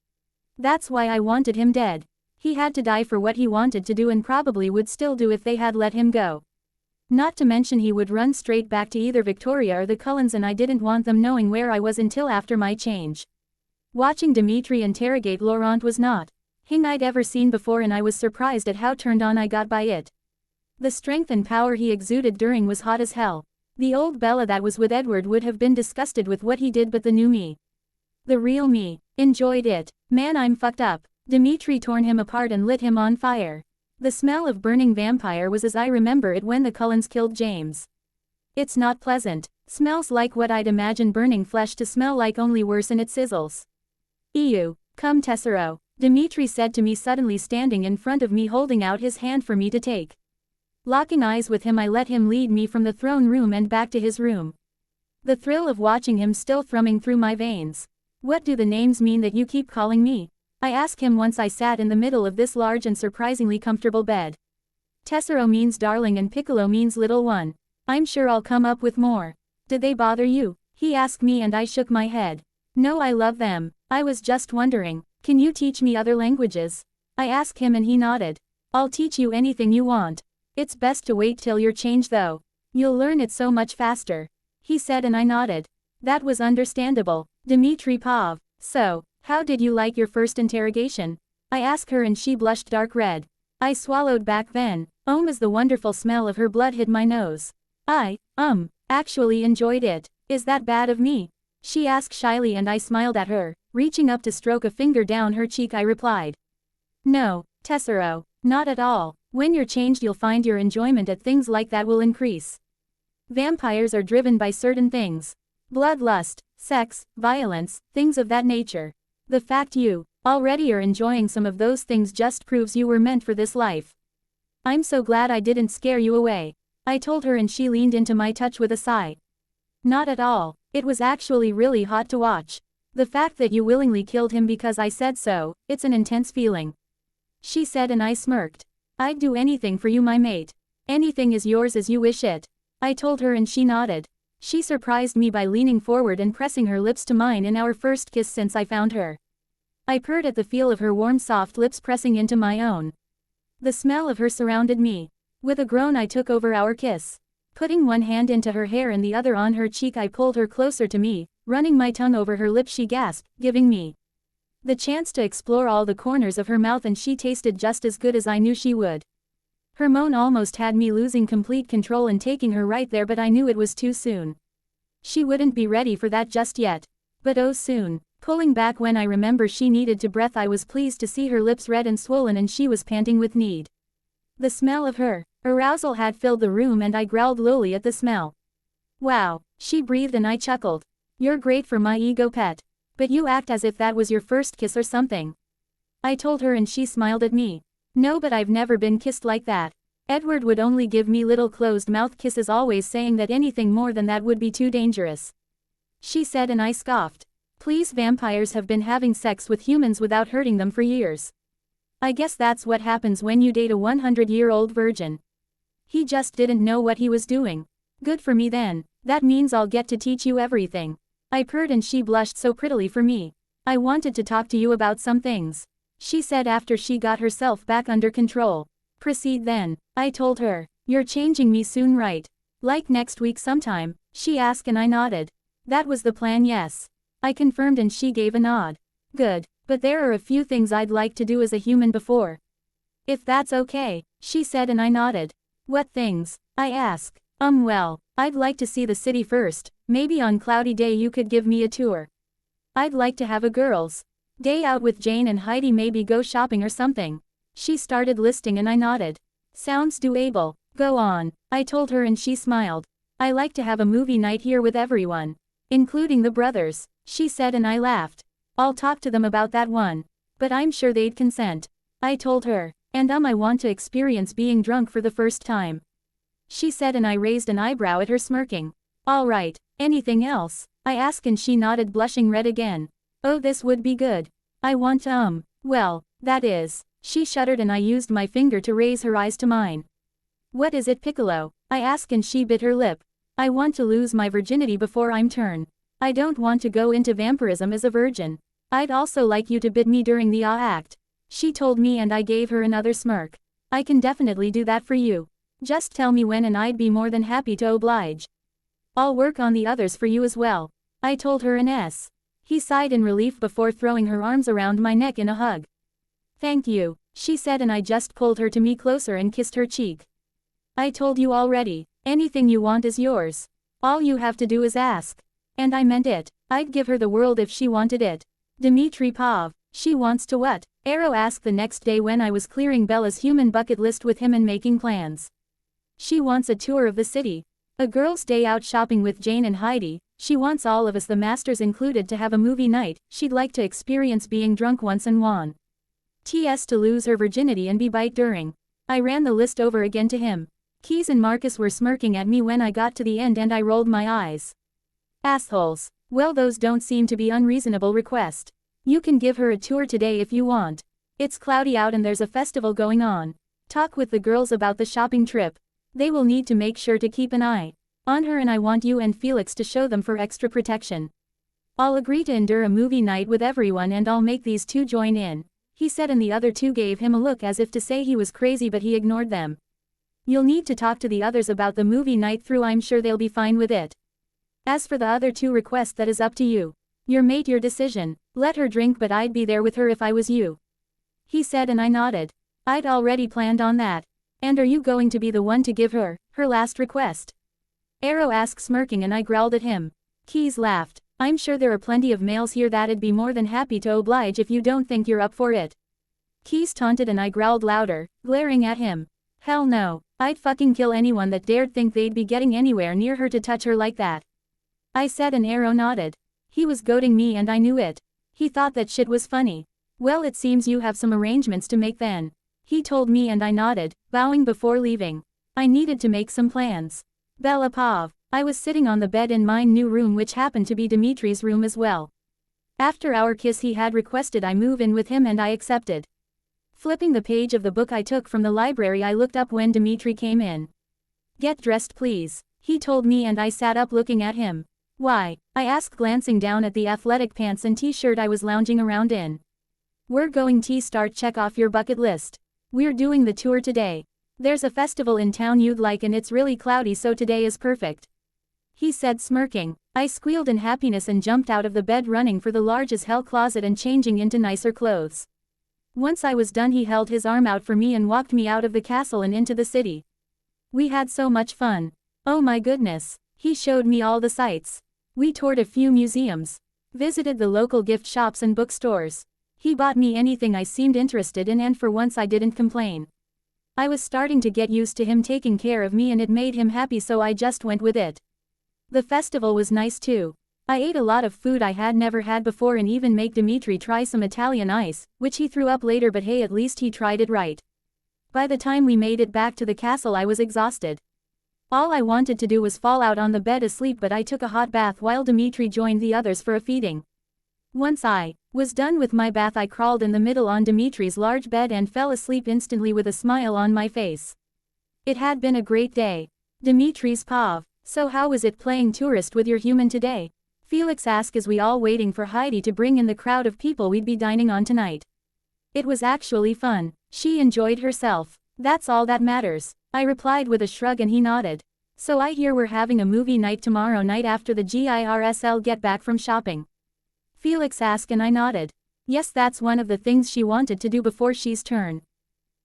That's why I wanted him dead. He had to die for what he wanted to do and probably would still do if they had let him go. Not to mention he would run straight back to either Victoria or the Cullens, and I didn't want them knowing where I was until after my change. Watching Dmitri interrogate Laurent was not thing I'd ever seen before, and I was surprised at how turned on I got by it. The strength and power he exuded during was hot as hell. The old Bella that was with Edward would have been disgusted with what he did, but the new me, the real me, enjoyed it. Man, I'm fucked up. Dmitri torn him apart and lit him on fire. The smell of burning vampire was as I remember it when the Cullens killed James. It's not pleasant. Smells like what I'd imagine burning flesh to smell like, only worse, and it sizzles. Ew. Come Tessero, Dmitri said to me, suddenly standing in front of me holding out his hand for me to take. Locking eyes with him, I let him lead me from the throne room and back to his room. The thrill of watching him still thrumming through my veins. What do the names mean that you keep calling me? I asked him once I sat in the middle of this large and surprisingly comfortable bed. Tessero means darling and Piccolo means little one. I'm sure I'll come up with more. Did they bother you? He asked me, and I shook my head. No, I love them. I was just wondering, can you teach me other languages? I asked him and he nodded. I'll teach you anything you want. It's best to wait till you're changed though. You'll learn it so much faster. He said and I nodded. That was understandable. Dmitri Pov. So, how did you like your first interrogation? I asked her and she blushed dark red. I swallowed back then. As the wonderful smell of her blood hit my nose. I, actually enjoyed it. Is that bad of me? She asked shyly and I smiled at her. Reaching up to stroke a finger down her cheek I replied. No, Tessero, not at all. When you're changed you'll find your enjoyment at things like that will increase. Vampires are driven by certain things. Bloodlust, sex, violence, things of that nature. The fact you already are enjoying some of those things just proves you were meant for this life. I'm so glad I didn't scare you away. I told her and she leaned into my touch with a sigh. Not at all. It was actually really hot to watch. The fact that you willingly killed him because I said so, it's an intense feeling. She said and I smirked. I'd do anything for you, my mate. Anything is yours as you wish it. I told her and she nodded. She surprised me by leaning forward and pressing her lips to mine in our first kiss since I found her. I purred at the feel of her warm soft lips pressing into my own. The smell of her surrounded me. With a groan I took over our kiss. Putting one hand into her hair and the other on her cheek I pulled her closer to me, running my tongue over her lips she gasped, giving me the chance to explore all the corners of her mouth and she tasted just as good as I knew she would. Her moan almost had me losing complete control and taking her right there but I knew it was too soon. She wouldn't be ready for that just yet. But oh soon. Pulling back when I remember she needed to breath I was pleased to see her lips red and swollen and she was panting with need. The smell of her arousal had filled the room and I growled lowly at the smell. Wow, she breathed and I chuckled. You're great for my ego pet. But you act as if that was your first kiss or something. I told her and she smiled at me. No, but I've never been kissed like that. Edward would only give me little closed mouth kisses, always saying that anything more than that would be too dangerous. She said and I scoffed. Please, vampires have been having sex with humans without hurting them for years. I guess that's what happens when you date a 100-year-old virgin. He just didn't know what he was doing. Good for me then. That means I'll get to teach you everything. I purred and she blushed so prettily for me. I wanted to talk to you about some things. She said after she got herself back under control. Proceed then. I told her. You're changing me soon, right? Like next week sometime? She asked and I nodded. That was the plan, yes. I confirmed and she gave a nod. Good. But there are a few things I'd like to do as a human before. If that's okay, she said and I nodded. What things? I asked. Well, I'd like to see the city first. Maybe on cloudy day you could give me a tour. I'd like to have a girls' day out with Jane and Heidi, maybe go shopping or something. She started listing and I nodded. Sounds doable. Go on. I told her and she smiled. I like to have a movie night here with everyone. Including the brothers. She said and I laughed. I'll talk to them about that one. But I'm sure they'd consent. I told her. And I want to experience being drunk for the first time. She said and I raised an eyebrow at her, smirking. All right. Anything else? I asked and she nodded, blushing red again. Oh, this would be good. I want well, that is. She shuddered and I used my finger to raise her eyes to mine. What is it, Piccolo? I asked and she bit her lip. I want to lose my virginity before I'm turned. I don't want to go into vampirism as a virgin. I'd also like you to bid me during the act. She told me and I gave her another smirk. I can definitely do that for you. Just tell me when and I'd be more than happy to oblige. I'll work on the others for you as well. I told her an S. He sighed in relief before throwing her arms around my neck in a hug. Thank you, she said and I just pulled her to me closer and kissed her cheek. I told you already, anything you want is yours. All you have to do is ask. And I meant it. I'd give her the world if she wanted it. Dmitri Pov. She wants to what? Arrow asked the next day when I was clearing Bella's human bucket list with him and making plans. She wants a tour of the city. A girl's day out shopping with Jane and Heidi. She wants all of us, the masters included, to have a movie night. She'd like to experience being drunk once and won. TS to lose her virginity and be bite during. I ran the list over again to him. Keys and Marcus were smirking at me when I got to the end and I rolled my eyes. Assholes. Well, those don't seem to be unreasonable request. You can give her a tour today if you want. It's cloudy out and there's a festival going on. Talk with the girls about the shopping trip. They will need to make sure to keep an eye on her and I want you and Felix to show them for extra protection. I'll agree to endure a movie night with everyone and I'll make these two join in, he said, and the other two gave him a look as if to say he was crazy, but he ignored them. You'll need to talk to the others about the movie night through, I'm sure they'll be fine with it. As for the other two requests, that is up to you. Your mate, your decision. Let her drink, but I'd be there with her if I was you, he said, and I nodded. I'd already planned on that. And are you going to be the one to give her her last request? Arrow asked, smirking, and I growled at him. Keys laughed. I'm sure there are plenty of males here that'd be more than happy to oblige if you don't think you're up for it. Keys taunted, and I growled louder, glaring at him. Hell no. I'd fucking kill anyone that dared think they'd be getting anywhere near her to touch her like that, I said, and Arrow nodded. He was goading me and I knew it. He thought that shit was funny. Well, it seems you have some arrangements to make then, he told me, and I nodded, bowing before leaving. I needed to make some plans. Bella Pav. I was sitting on the bed in my new room, which happened to be Dimitri's room as well. After our kiss, he had requested I move in with him and I accepted. Flipping the page of the book I took from the library, I looked up when Dmitri came in. Get dressed please, he told me, and I sat up looking at him. Why? I asked, glancing down at the athletic pants and t-shirt I was lounging around in. We're going to start, check off your bucket list. We're doing the tour today. There's a festival in town you'd like and it's really cloudy, so today is perfect, he said, smirking. I squealed in happiness and jumped out of the bed, running for the large as hell closet and changing into nicer clothes. Once I was done, he held his arm out for me and walked me out of the castle and into the city. We had so much fun. Oh my goodness. He showed me all the sights. We toured a few museums, visited the local gift shops and bookstores. He bought me anything I seemed interested in, and for once I didn't complain. I was starting to get used to him taking care of me and it made him happy, so I just went with it. The festival was nice too. I ate a lot of food I had never had before and even made Dmitri try some Italian ice, which he threw up later, but hey, at least he tried it right. By the time we made it back to the castle, I was exhausted. All I wanted to do was fall out on the bed asleep, but I took a hot bath while Dmitri joined the others for a feeding. Once I was done with my bath, I crawled in the middle on Dimitri's large bed and fell asleep instantly with a smile on my face. It had been a great day. Dimitri's Pav. So how was it playing tourist with your human today? Felix asked as we all waiting for Heidi to bring in the crowd of people we'd be dining on tonight. It was actually fun. She enjoyed herself. That's all that matters, I replied with a shrug, and he nodded. So I hear we're having a movie night tomorrow night after the GIRSL get back from shopping, Felix asked, and I nodded. Yes, that's one of the things she wanted to do before she's turn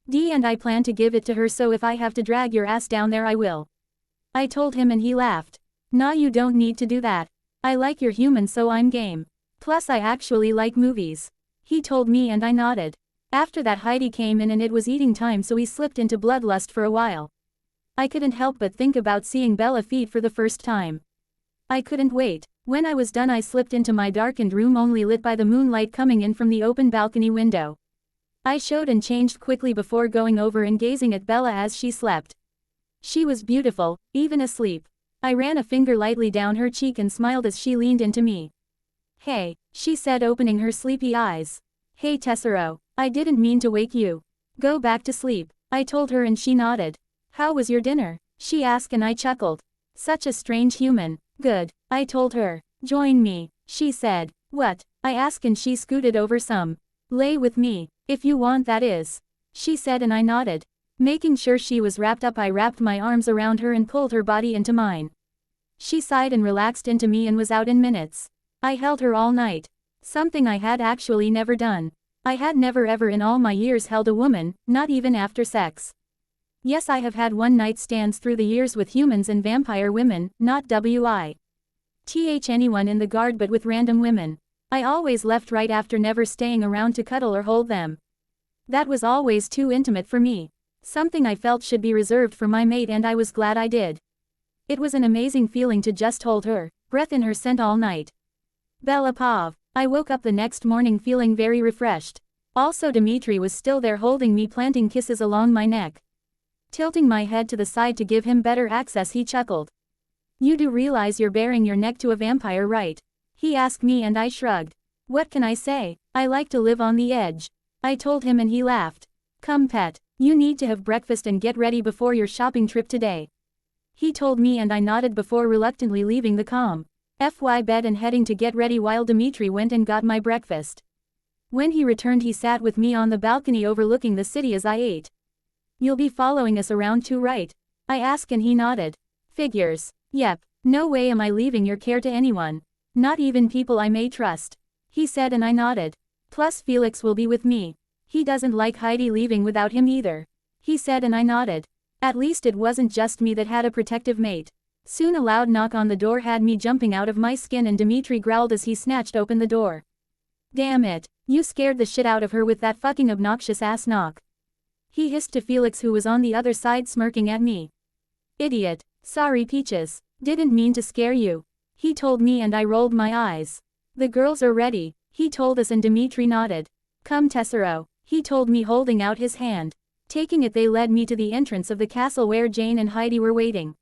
D, and I plan to give it to her, so if I have to drag your ass down there I will, I told him, and he laughed. Nah, you don't need to do that. I like your human, so I'm game. Plus I actually like movies, he told me, and I nodded. After that, Heidi came in and it was eating time, so we slipped into bloodlust for a while. I couldn't help but think about seeing Bella feed for the first time. I couldn't wait. When I was done, I slipped into my darkened room, only lit by the moonlight coming in from the open balcony window. I showed and changed quickly before going over and gazing at Bella as she slept. She was beautiful, even asleep. I ran a finger lightly down her cheek and smiled as she leaned into me. Hey, she said, opening her sleepy eyes. Hey Tessero, I didn't mean to wake you. Go back to sleep, I told her, and she nodded. How was your dinner? She asked, and I chuckled. Such a strange human. Good, I told her. Join me, she said. What? I asked, and she scooted over some. Lay with me, if you want, that is, she said, and I nodded. Making sure she was wrapped up, I wrapped my arms around her and pulled her body into mine. She sighed and relaxed into me and was out in minutes. I held her all night. Something I had actually never done. I had never ever in all my years held a woman, not even after sex. Yes, I have had one-night stands through the years with humans and vampire women, not anyone in the guard, but with random women. I always left right after, never staying around to cuddle or hold them. That was always too intimate for me. Something I felt should be reserved for my mate, and I was glad I did. It was an amazing feeling to just hold her, breath in her scent all night. Bella Pav. I woke up the next morning feeling very refreshed. Also, Dmitri was still there holding me, planting kisses along my neck. Tilting my head to the side to give him better access, he chuckled. You do realize you're baring your neck to a vampire, right? He asked me, and I shrugged. What can I say? I like to live on the edge, I told him, and he laughed. Come pet, you need to have breakfast and get ready before your shopping trip today, he told me, and I nodded before reluctantly leaving the calm, FY bed and heading to get ready while Dmitri went and got my breakfast. When he returned he sat with me on the balcony overlooking the city as I ate. "You'll be following us around too, right?" I asked and he nodded. "Figures. Yep. No way am I leaving your care to anyone. Not even people I may trust," he said and I nodded. "Plus Felix will be with me. He doesn't like Heidi leaving without him either," he said and I nodded. At least it wasn't just me that had a protective mate. Soon a loud knock on the door had me jumping out of my skin and Dmitri growled as he snatched open the door. "Damn it, you scared the shit out of her with that fucking obnoxious ass knock," he hissed to Felix who was on the other side smirking at me. "Idiot. Sorry Peaches. Didn't mean to scare you," he told me and I rolled my eyes. "The girls are ready," he told us and Dmitri nodded. "Come Tessero," he told me holding out his hand. Taking it they led me to the entrance of the castle where Jane and Heidi were waiting.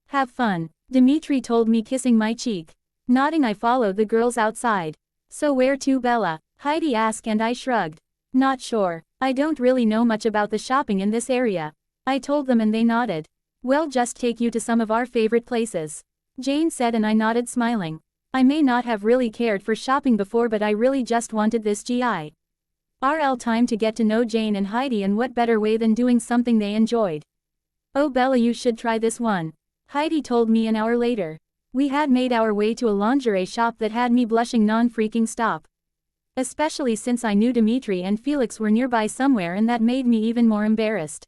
"Have fun," Dmitri told me kissing my cheek. Nodding I followed the girls outside. "So where to Bella?" Heidi asked and I shrugged. "Not sure. I don't really know much about the shopping in this area," I told them and they nodded. "Well just take you to some of our favorite places," Jane said and I nodded smiling. I may not have really cared for shopping before but I really just wanted this GI.RL time to get to know Jane and Heidi and what better way than doing something they enjoyed. "Oh Bella you should try this one," Heidi told me an hour later. We had made our way to a lingerie shop that had me blushing non-freaking stop. Especially since I knew Dmitri and Felix were nearby somewhere and that made me even more embarrassed.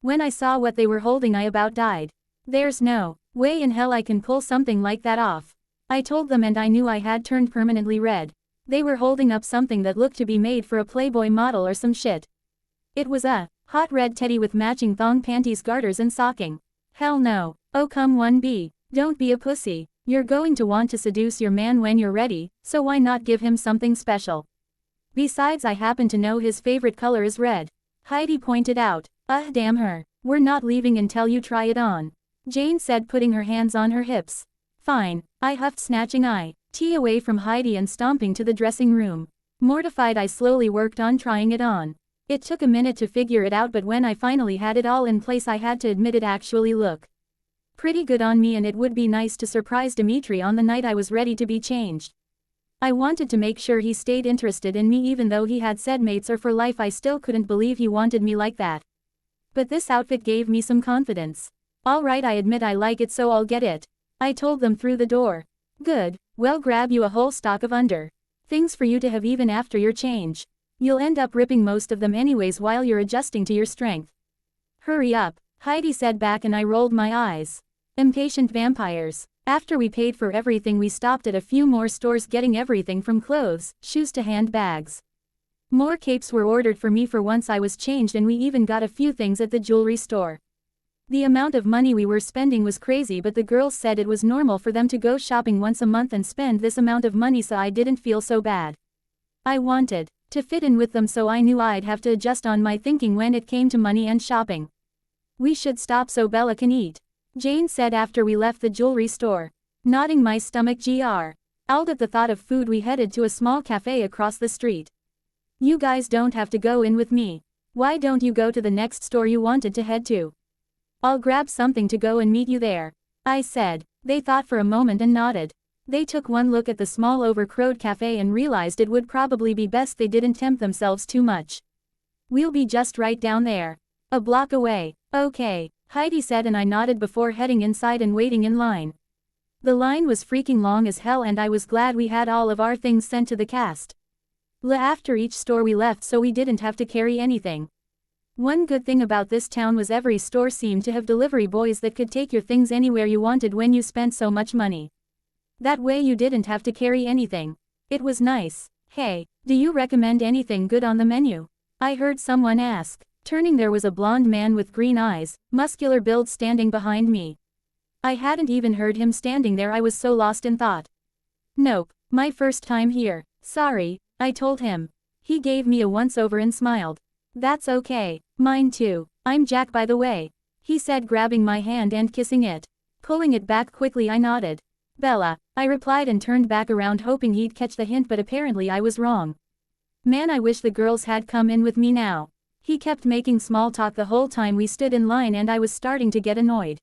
When I saw what they were holding I about died. "There's no way in hell I can pull something like that off," I told them and I knew I had turned permanently red. They were holding up something that looked to be made for a Playboy model or some shit. It was a hot red teddy with matching thong panties, garters and socking. Hell no. Oh come 1B. Don't be a pussy. You're going to want to seduce your man when you're ready, so why not give him something special? Besides I happen to know his favorite color is red," Heidi pointed out. Damn her. "We're not leaving until you try it on," Jane said putting her hands on her hips. "Fine," I huffed snatching tea away from Heidi and stomping to the dressing room. Mortified I slowly worked on trying it on. It took a minute to figure it out but when I finally had it all in place I had to admit it actually looked pretty good on me and it would be nice to surprise Dmitri on the night I was ready to be changed. I wanted to make sure he stayed interested in me even though he had said mates are for life. I still couldn't believe he wanted me like that. But this outfit gave me some confidence. "Alright I admit I like it so I'll get it," I told them through the door. "Good, well grab you a whole stock of things for you to have even after your change. You'll end up ripping most of them anyways while you're adjusting to your strength." "Hurry up," Heidi said back and I rolled my eyes. Impatient vampires. After we paid for everything we stopped at a few more stores getting everything from clothes, shoes to handbags. More capes were ordered for me for once I was changed and we even got a few things at the jewelry store. The amount of money we were spending was crazy but the girls said it was normal for them to go shopping once a month and spend this amount of money so I didn't feel so bad. I wanted to fit in with them so I knew I'd have to adjust on my thinking when it came to money and shopping. "We should stop so Bella can eat," Jane said after we left the jewelry store. Nodding my stomach growled at the thought of food we headed to a small cafe across the street. "You guys don't have to go in with me. Why don't you go to the next store you wanted to head to? I'll grab something to go and meet you there," I said. They thought for a moment and nodded. They took one look at the small overcrowded cafe and realized it would probably be best they didn't tempt themselves too much. "We'll be just right down there. A block away." "Okay," Heidi said and I nodded before heading inside and waiting in line. The line was freaking long as hell and I was glad we had all of our things sent to the cast after each store we left so we didn't have to carry anything. One good thing about this town was every store seemed to have delivery boys that could take your things anywhere you wanted when you spent so much money. That way you didn't have to carry anything. It was nice. "Hey, do you recommend anything good on the menu?" I heard someone ask. Turning there was a blonde man with green eyes, muscular build standing behind me. I hadn't even heard him standing there, I was so lost in thought. "Nope, my first time here. Sorry," I told him. He gave me a once-over and smiled. "That's okay, mine too. I'm Jack by the way," he said grabbing my hand and kissing it. Pulling it back quickly I nodded. "Bella," I replied and turned back around hoping he'd catch the hint but apparently I was wrong. Man I wish the girls had come in with me now. He kept making small talk the whole time we stood in line and I was starting to get annoyed.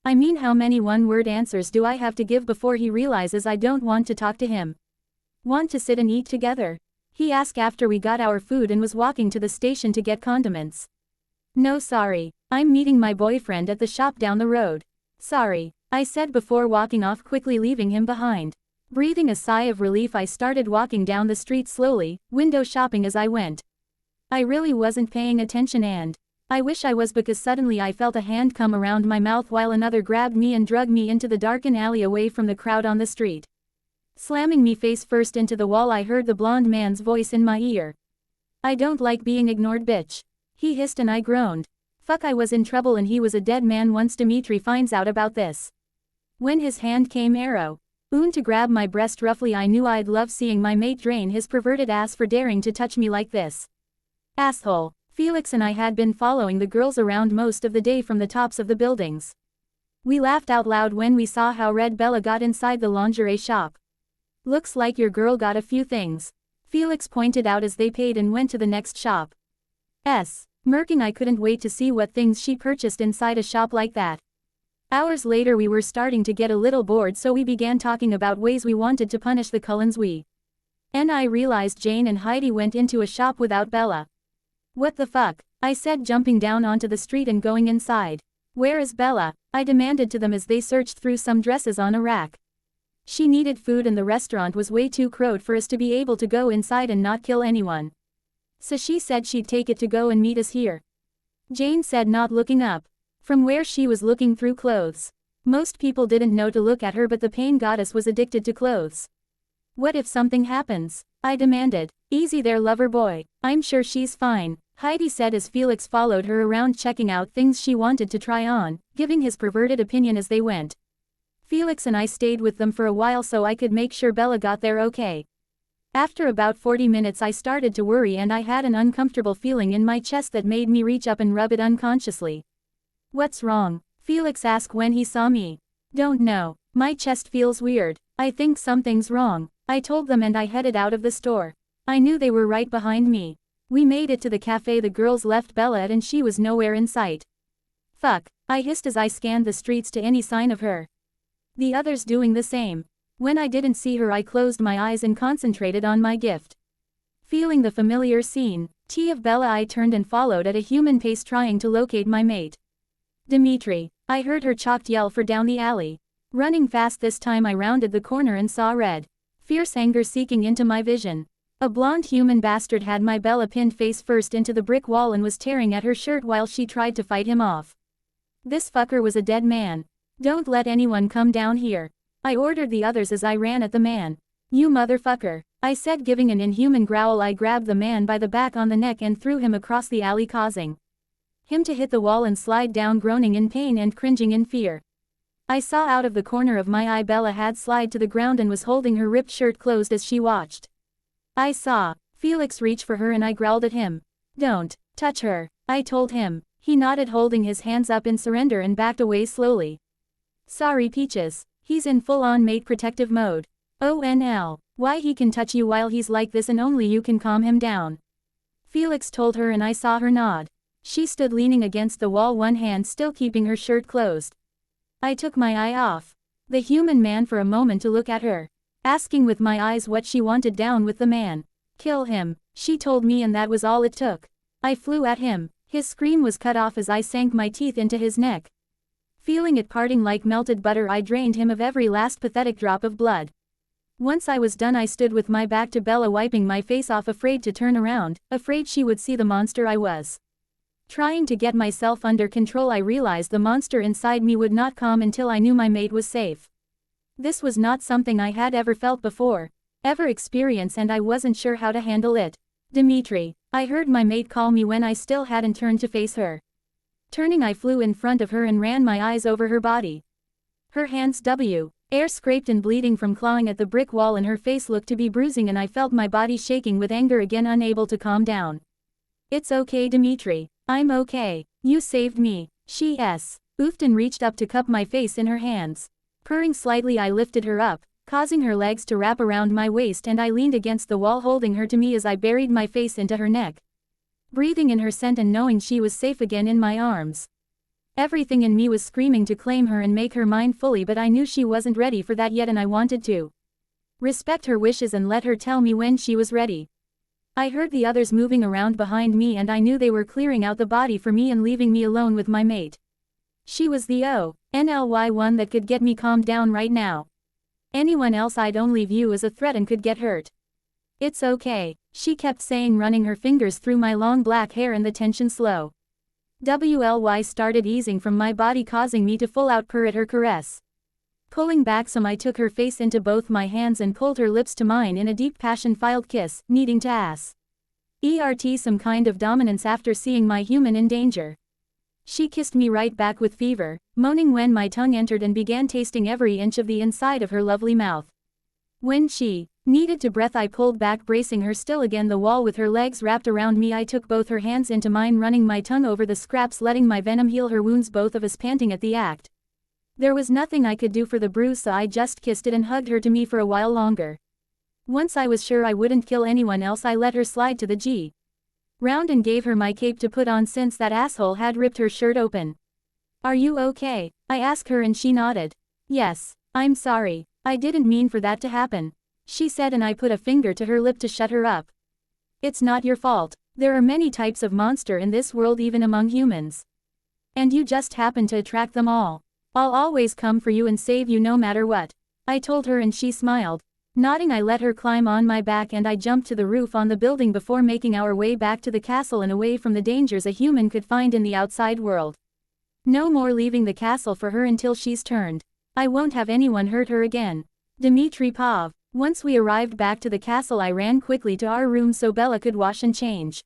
I mean, how many one-word answers do I have to give before he realizes I don't want to talk to him? Want to sit and eat together? He asked after we got our food and was walking to the station to get condiments. No, sorry. I'm meeting my boyfriend at the shop down the road. Sorry, I said before walking off, quickly leaving him behind. Breathing a sigh of relief, I started walking down the street slowly, window shopping as I went. I really wasn't paying attention, and I wish I was, because suddenly I felt a hand come around my mouth while another grabbed me and dragged me into the darkened alley away from the crowd on the street. Slamming me face first into the wall, I heard the blonde man's voice in my ear. I don't like being ignored, bitch. He hissed and I groaned. Fuck, I was in trouble and he was a dead man once Dmitri finds out about this. When his hand came arrow to grab my breast roughly, I knew I'd love seeing my mate drain his perverted ass for daring to touch me like this. Asshole. Felix and I had been following the girls around most of the day from the tops of the buildings. We laughed out loud when we saw how red Bella got inside the lingerie shop. Looks like your girl got a few things, Felix pointed out as they paid and went to the next shop. Murking, I couldn't wait to see what things she purchased inside a shop like that. Hours later we were starting to get a little bored, so we began talking about ways we wanted to punish the Cullens. I realized Jane and Heidi went into a shop without Bella. What the fuck? I said, jumping down onto the street and going inside. Where is Bella? I demanded to them as they searched through some dresses on a rack. She needed food and the restaurant was way too crowded for us to be able to go inside and not kill anyone. So she said she'd take it to go and meet us here. Jane said, not looking up from where she was looking through clothes. Most people didn't know to look at her, but the pain goddess was addicted to clothes. What if something happens? I demanded. Easy there, lover boy. I'm sure she's fine, Heidi said as Felix followed her around checking out things she wanted to try on, giving his perverted opinion as they went. Felix and I stayed with them for a while so I could make sure Bella got there okay. After about 40 minutes I started to worry and I had an uncomfortable feeling in my chest that made me reach up and rub it unconsciously. What's wrong? Felix asked when he saw me. Don't know. My chest feels weird. I think something's wrong, I told them, and I headed out of the store. I knew they were right behind me. We made it to the cafe the girls left Bella at and she was nowhere in sight. Fuck, I hissed as I scanned the streets to any sign of her. The others doing the same. When I didn't see her I closed my eyes and concentrated on my gift. Feeling the familiar scene, of Bella, I turned and followed at a human pace trying to locate my mate. Dmitri, I heard her choked yell for down the alley. Running fast this time I rounded the corner and saw red, fierce anger seeking into my vision. A blonde human bastard had my Bella pinned face first into the brick wall and was tearing at her shirt while she tried to fight him off. This fucker was a dead man. Don't let anyone come down here, I ordered the others as I ran at the man. You motherfucker, I said, giving an inhuman growl. I grabbed the man by the back on the neck and threw him across the alley, causing him to hit the wall and slide down, groaning in pain and cringing in fear. I saw out of the corner of my eye Bella had slid to the ground and was holding her ripped shirt closed as she watched. I saw Felix reach for her and I growled at him. Don't touch her, I told him. He nodded, holding his hands up in surrender, and backed away slowly. Sorry Peaches, he's in full-on mate protective mode. ONL, why he can touch you while he's like this and only you can calm him down, Felix told her, and I saw her nod. She stood leaning against the wall, one hand still keeping her shirt closed. I took my eye off the human man for a moment to look at her, asking with my eyes what she wanted. Down with the man. Kill him, she told me, and that was all it took. I flew at him. His scream was cut off as I sank my teeth into his neck. Feeling it parting like melted butter, I drained him of every last pathetic drop of blood. Once I was done, I stood with my back to Bella, wiping my face off, afraid to turn around, afraid she would see the monster I was. Trying to get myself under control, I realized the monster inside me would not calm until I knew my mate was safe. This was not something I had ever felt before, ever experienced, and I wasn't sure how to handle it. Dmitri, I heard my mate call me when I still hadn't turned to face her. Turning, I flew in front of her and ran my eyes over her body. Her hands air scraped and bleeding from clawing at the brick wall, and her face looked to be bruising, and I felt my body shaking with anger again, unable to calm down. It's okay Dmitri, I'm okay. You saved me, she oofed and reached up to cup my face in her hands. Purring slightly, I lifted her up, causing her legs to wrap around my waist, and I leaned against the wall holding her to me as I buried my face into her neck, breathing in her scent and knowing she was safe again in my arms. Everything in me was screaming to claim her and make her mine fully, but I knew she wasn't ready for that yet and I wanted to respect her wishes and let her tell me when she was ready. I heard the others moving around behind me and I knew they were clearing out the body for me and leaving me alone with my mate. She was the only one that could get me calmed down right now. Anyone else I'd only view as a threat and could get hurt. It's okay, she kept saying, running her fingers through my long black hair, and the tension slowly started easing from my body, causing me to full out purr at her caress. Pulling back some, I took her face into both my hands and pulled her lips to mine in a deep passion-filled kiss, needing to assert some kind of dominance after seeing my human in danger. She kissed me right back with fever, moaning when my tongue entered and began tasting every inch of the inside of her lovely mouth. When she needed to breath, I pulled back, bracing her still against the wall with her legs wrapped around me. I took both her hands into mine, running my tongue over the scraps, letting my venom heal her wounds, both of us panting at the act. There was nothing I could do for the bruise, so I just kissed it and hugged her to me for a while longer. Once I was sure I wouldn't kill anyone else, I let her slide to the ground and gave her my cape to put on since that asshole had ripped her shirt open. "Are you okay?" I asked her and she nodded. "Yes, I'm sorry. I didn't mean for that to happen," she said, and I put a finger to her lip to shut her up. "It's not your fault. There are many types of monster in this world, even among humans. And you just happen to attract them all. I'll always come for you and save you no matter what," I told her, and she smiled. Nodding, I let her climb on my back and I jumped to the roof on the building before making our way back to the castle and away from the dangers a human could find in the outside world. No more leaving the castle for her until she's turned. I won't have anyone hurt her again. Dmitri Pov. Once we arrived back to the castle, I ran quickly to our room so Bella could wash and change.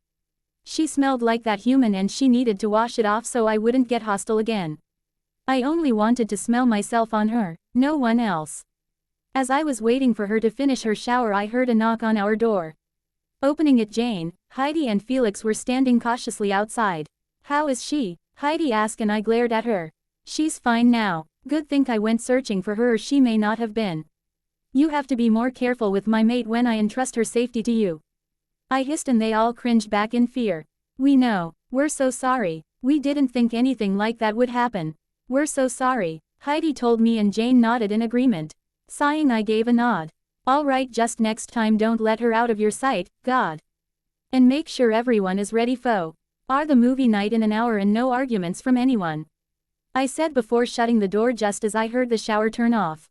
She smelled like that human and she needed to wash it off so I wouldn't get hostile again. I only wanted to smell myself on her, no one else. As I was waiting for her to finish her shower, I heard a knock on our door. Opening it, Jane, Heidi and Felix were standing cautiously outside. "How is she?" Heidi asked, and I glared at her. "She's fine now. Good thing I went searching for her, or she may not have been. You have to be more careful with my mate when I entrust her safety to you," I hissed, and they all cringed back in fear. "We know. We're so sorry. We didn't think anything like that would happen. We're so sorry," Heidi told me, and Jane nodded in agreement. Sighing, I gave a nod. "All right, just next time don't let her out of your sight, God. And make sure everyone is ready for the movie night in an hour and no arguments from anyone," I said before shutting the door just as I heard the shower turn off.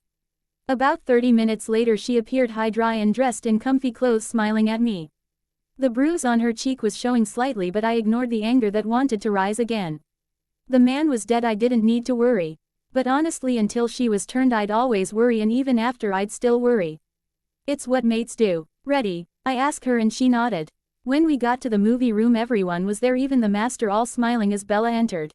About 30 minutes later she appeared, high, dry and dressed in comfy clothes, smiling at me. The bruise on her cheek was showing slightly, but I ignored the anger that wanted to rise again. The man was dead, I didn't need to worry. But honestly, until she was turned I'd always worry, and even after I'd still worry. "It's what mates do." "Ready?" I asked her and she nodded. When we got to the movie room, everyone was there, even the master, all smiling as Bella entered.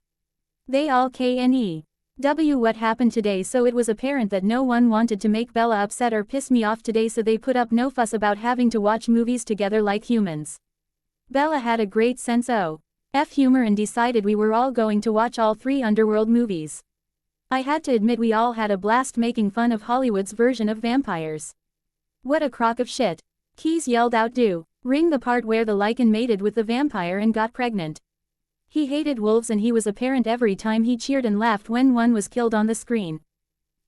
They all knew what happened today, so it was apparent that no one wanted to make Bella upset or piss me off today, so they put up no fuss about having to watch movies together like humans. Bella had a great sense of humor and decided we were all going to watch all 3 Underworld movies. I had to admit we all had a blast making fun of Hollywood's version of vampires. "What a crock of shit," Keys yelled out. "Do ring the part where the Lycan mated with the vampire and got pregnant." He hated wolves and he was apparent every time he cheered and laughed when one was killed on the screen.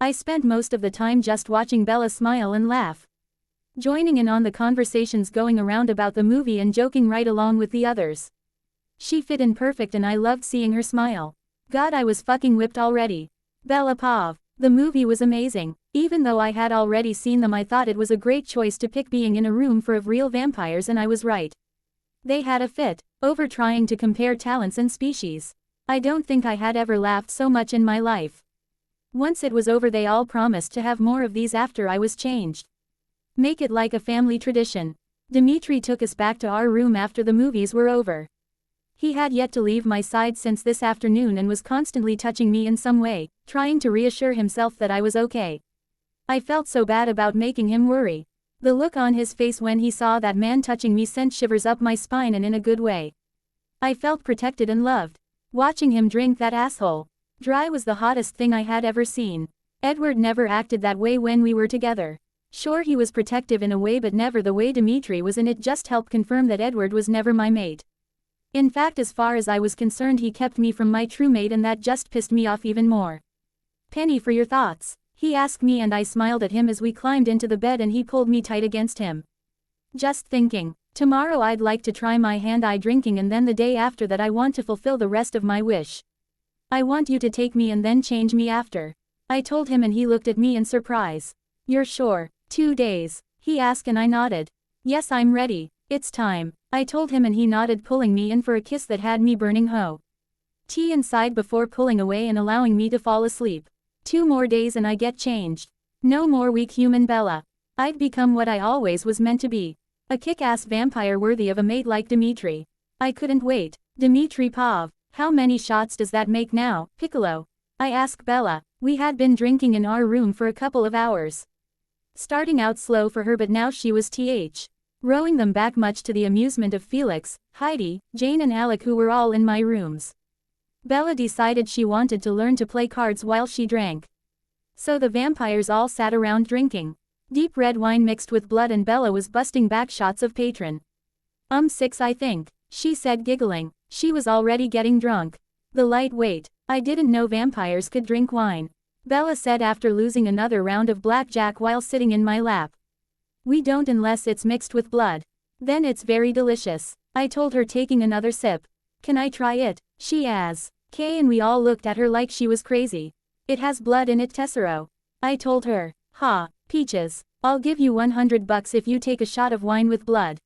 I spent most of the time just watching Bella smile and laugh, joining in on the conversations going around about the movie and joking right along with the others. She fit in perfect and I loved seeing her smile. God, I was fucking whipped already. Bella Pov. The movie was amazing. Even though I had already seen them, I thought it was a great choice to pick being in a room full of real vampires, and I was right. They had a fit over trying to compare talents and species. I don't think I had ever laughed so much in my life. Once it was over, they all promised to have more of these after I was changed. Make it like a family tradition. Dmitri took us back to our room after the movies were over. He had yet to leave my side since this afternoon and was constantly touching me in some way, trying to reassure himself that I was okay. I felt so bad about making him worry. The look on his face when he saw that man touching me sent shivers up my spine, and in a good way. I felt protected and loved. Watching him drink that asshole dry was the hottest thing I had ever seen. Edward never acted that way when we were together. Sure, he was protective in a way, but never the way Dmitri was, and it just helped confirm that Edward was never my mate. In fact, as far as I was concerned, he kept me from my true mate, and that just pissed me off even more. "Penny, for your thoughts," he asked me, and I smiled at him as we climbed into the bed and he pulled me tight against him. "Just thinking. Tomorrow I'd like to try my hand-eye drinking, and then the day after that I want to fulfill the rest of my wish. I want you to take me and then change me after," I told him, and he looked at me in surprise. "You're sure? 2 days?" he asked, and I nodded. "Yes, I'm ready. It's time," I told him, and he nodded, pulling me in for a kiss that had me burning tea inside before pulling away and allowing me to fall asleep. 2 more days and I get changed. No more weak human Bella. I'd become what I always was meant to be. A kick-ass vampire worthy of a mate like Dmitri. I couldn't wait. "Dmitri Pov, how many shots does that make now, Piccolo?" I asked Bella. We had been drinking in our room for a couple of hours. Starting out slow for her, but now she was rowing them back, much to the amusement of Felix, Heidi, Jane and Alec, who were all in my rooms. Bella decided she wanted to learn to play cards while she drank. So the vampires all sat around drinking deep red wine mixed with blood, and Bella was busting back shots of Patron. 6 I think," she said, giggling. She was already getting drunk. "The lightweight. I didn't know vampires could drink wine," Bella said after losing another round of blackjack while sitting in my lap. "We don't unless it's mixed with blood. Then it's very delicious," I told her, taking another sip. "Can I try it?" she asked. And we all looked at her like she was crazy. "It has blood in it, Tessero," I told her. "Ha, peaches. I'll give you $100 if you take a shot of wine with blood."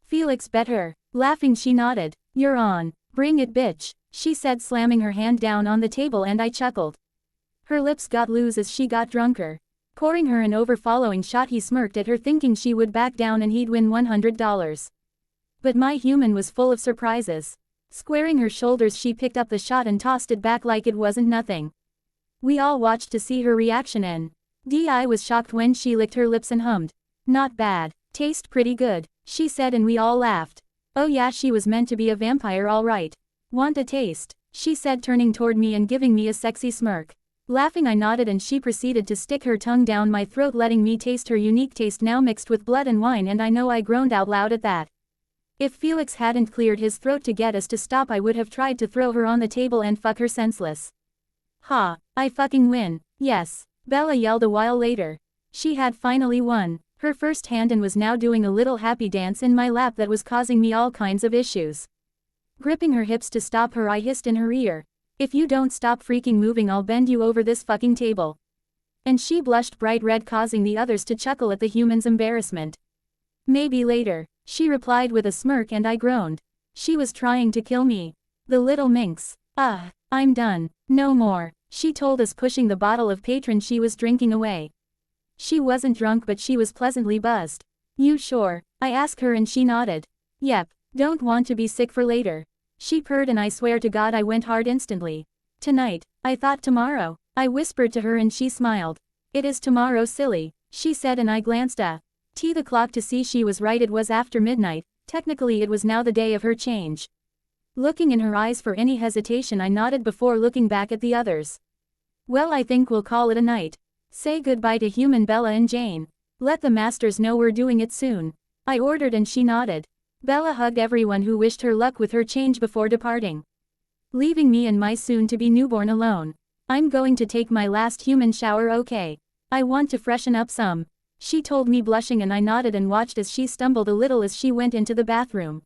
Felix bet her. Laughing, she nodded. "You're on. Bring it, bitch," she said, slamming her hand down on the table, and I chuckled. Her lips got loose as she got drunker. Pouring her an over-following shot, he smirked at her, thinking she would back down and he'd win $100. But my human was full of surprises. Squaring her shoulders, she picked up the shot and tossed it back like it wasn't nothing. We all watched to see her reaction, and I was shocked when she licked her lips and hummed. "Not bad. Taste pretty good," she said, and we all laughed. "Oh yeah, she was meant to be a vampire all right. Want a taste?" she said, turning toward me and giving me a sexy smirk. Laughing, I nodded, and she proceeded to stick her tongue down my throat, letting me taste her unique taste, now mixed with blood and wine, and I know I groaned out loud at that. If Felix hadn't cleared his throat to get us to stop, I would have tried to throw her on the table and fuck her senseless. "Ha, I fucking win. Yes," Bella yelled a while later. She had finally won her first hand and was now doing a little happy dance in my lap that was causing me all kinds of issues. Gripping her hips to stop her, I hissed in her ear, "If you don't stop freaking moving, I'll bend you over this fucking table." And she blushed bright red, causing the others to chuckle at the human's embarrassment. "Maybe later," she replied with a smirk, and I groaned. She was trying to kill me. The little minx. I'm done. No more," she told us, pushing the bottle of Patron she was drinking away. She wasn't drunk, but she was pleasantly buzzed. "You sure?" I asked her, and she nodded. "Yep. Don't want to be sick for later," she purred, and I swear to God I went hard instantly. "Tonight." I thought tomorrow, I whispered to her, and she smiled. "It is tomorrow, silly," she said, and I glanced at the clock to see she was right. It was after midnight. Technically it was now the day of her change. Looking in her eyes for any hesitation, I nodded before looking back at the others. "Well, I think we'll call it a night. Say goodbye to human Bella and Jane. Let the masters know we're doing it soon," I ordered, and she nodded. Bella hugged everyone who wished her luck with her change before departing, leaving me and my soon-to-be newborn alone. "I'm going to take my last human shower, okay? I want to freshen up some," she told me, blushing, and I nodded and watched as she stumbled a little as she went into the bathroom.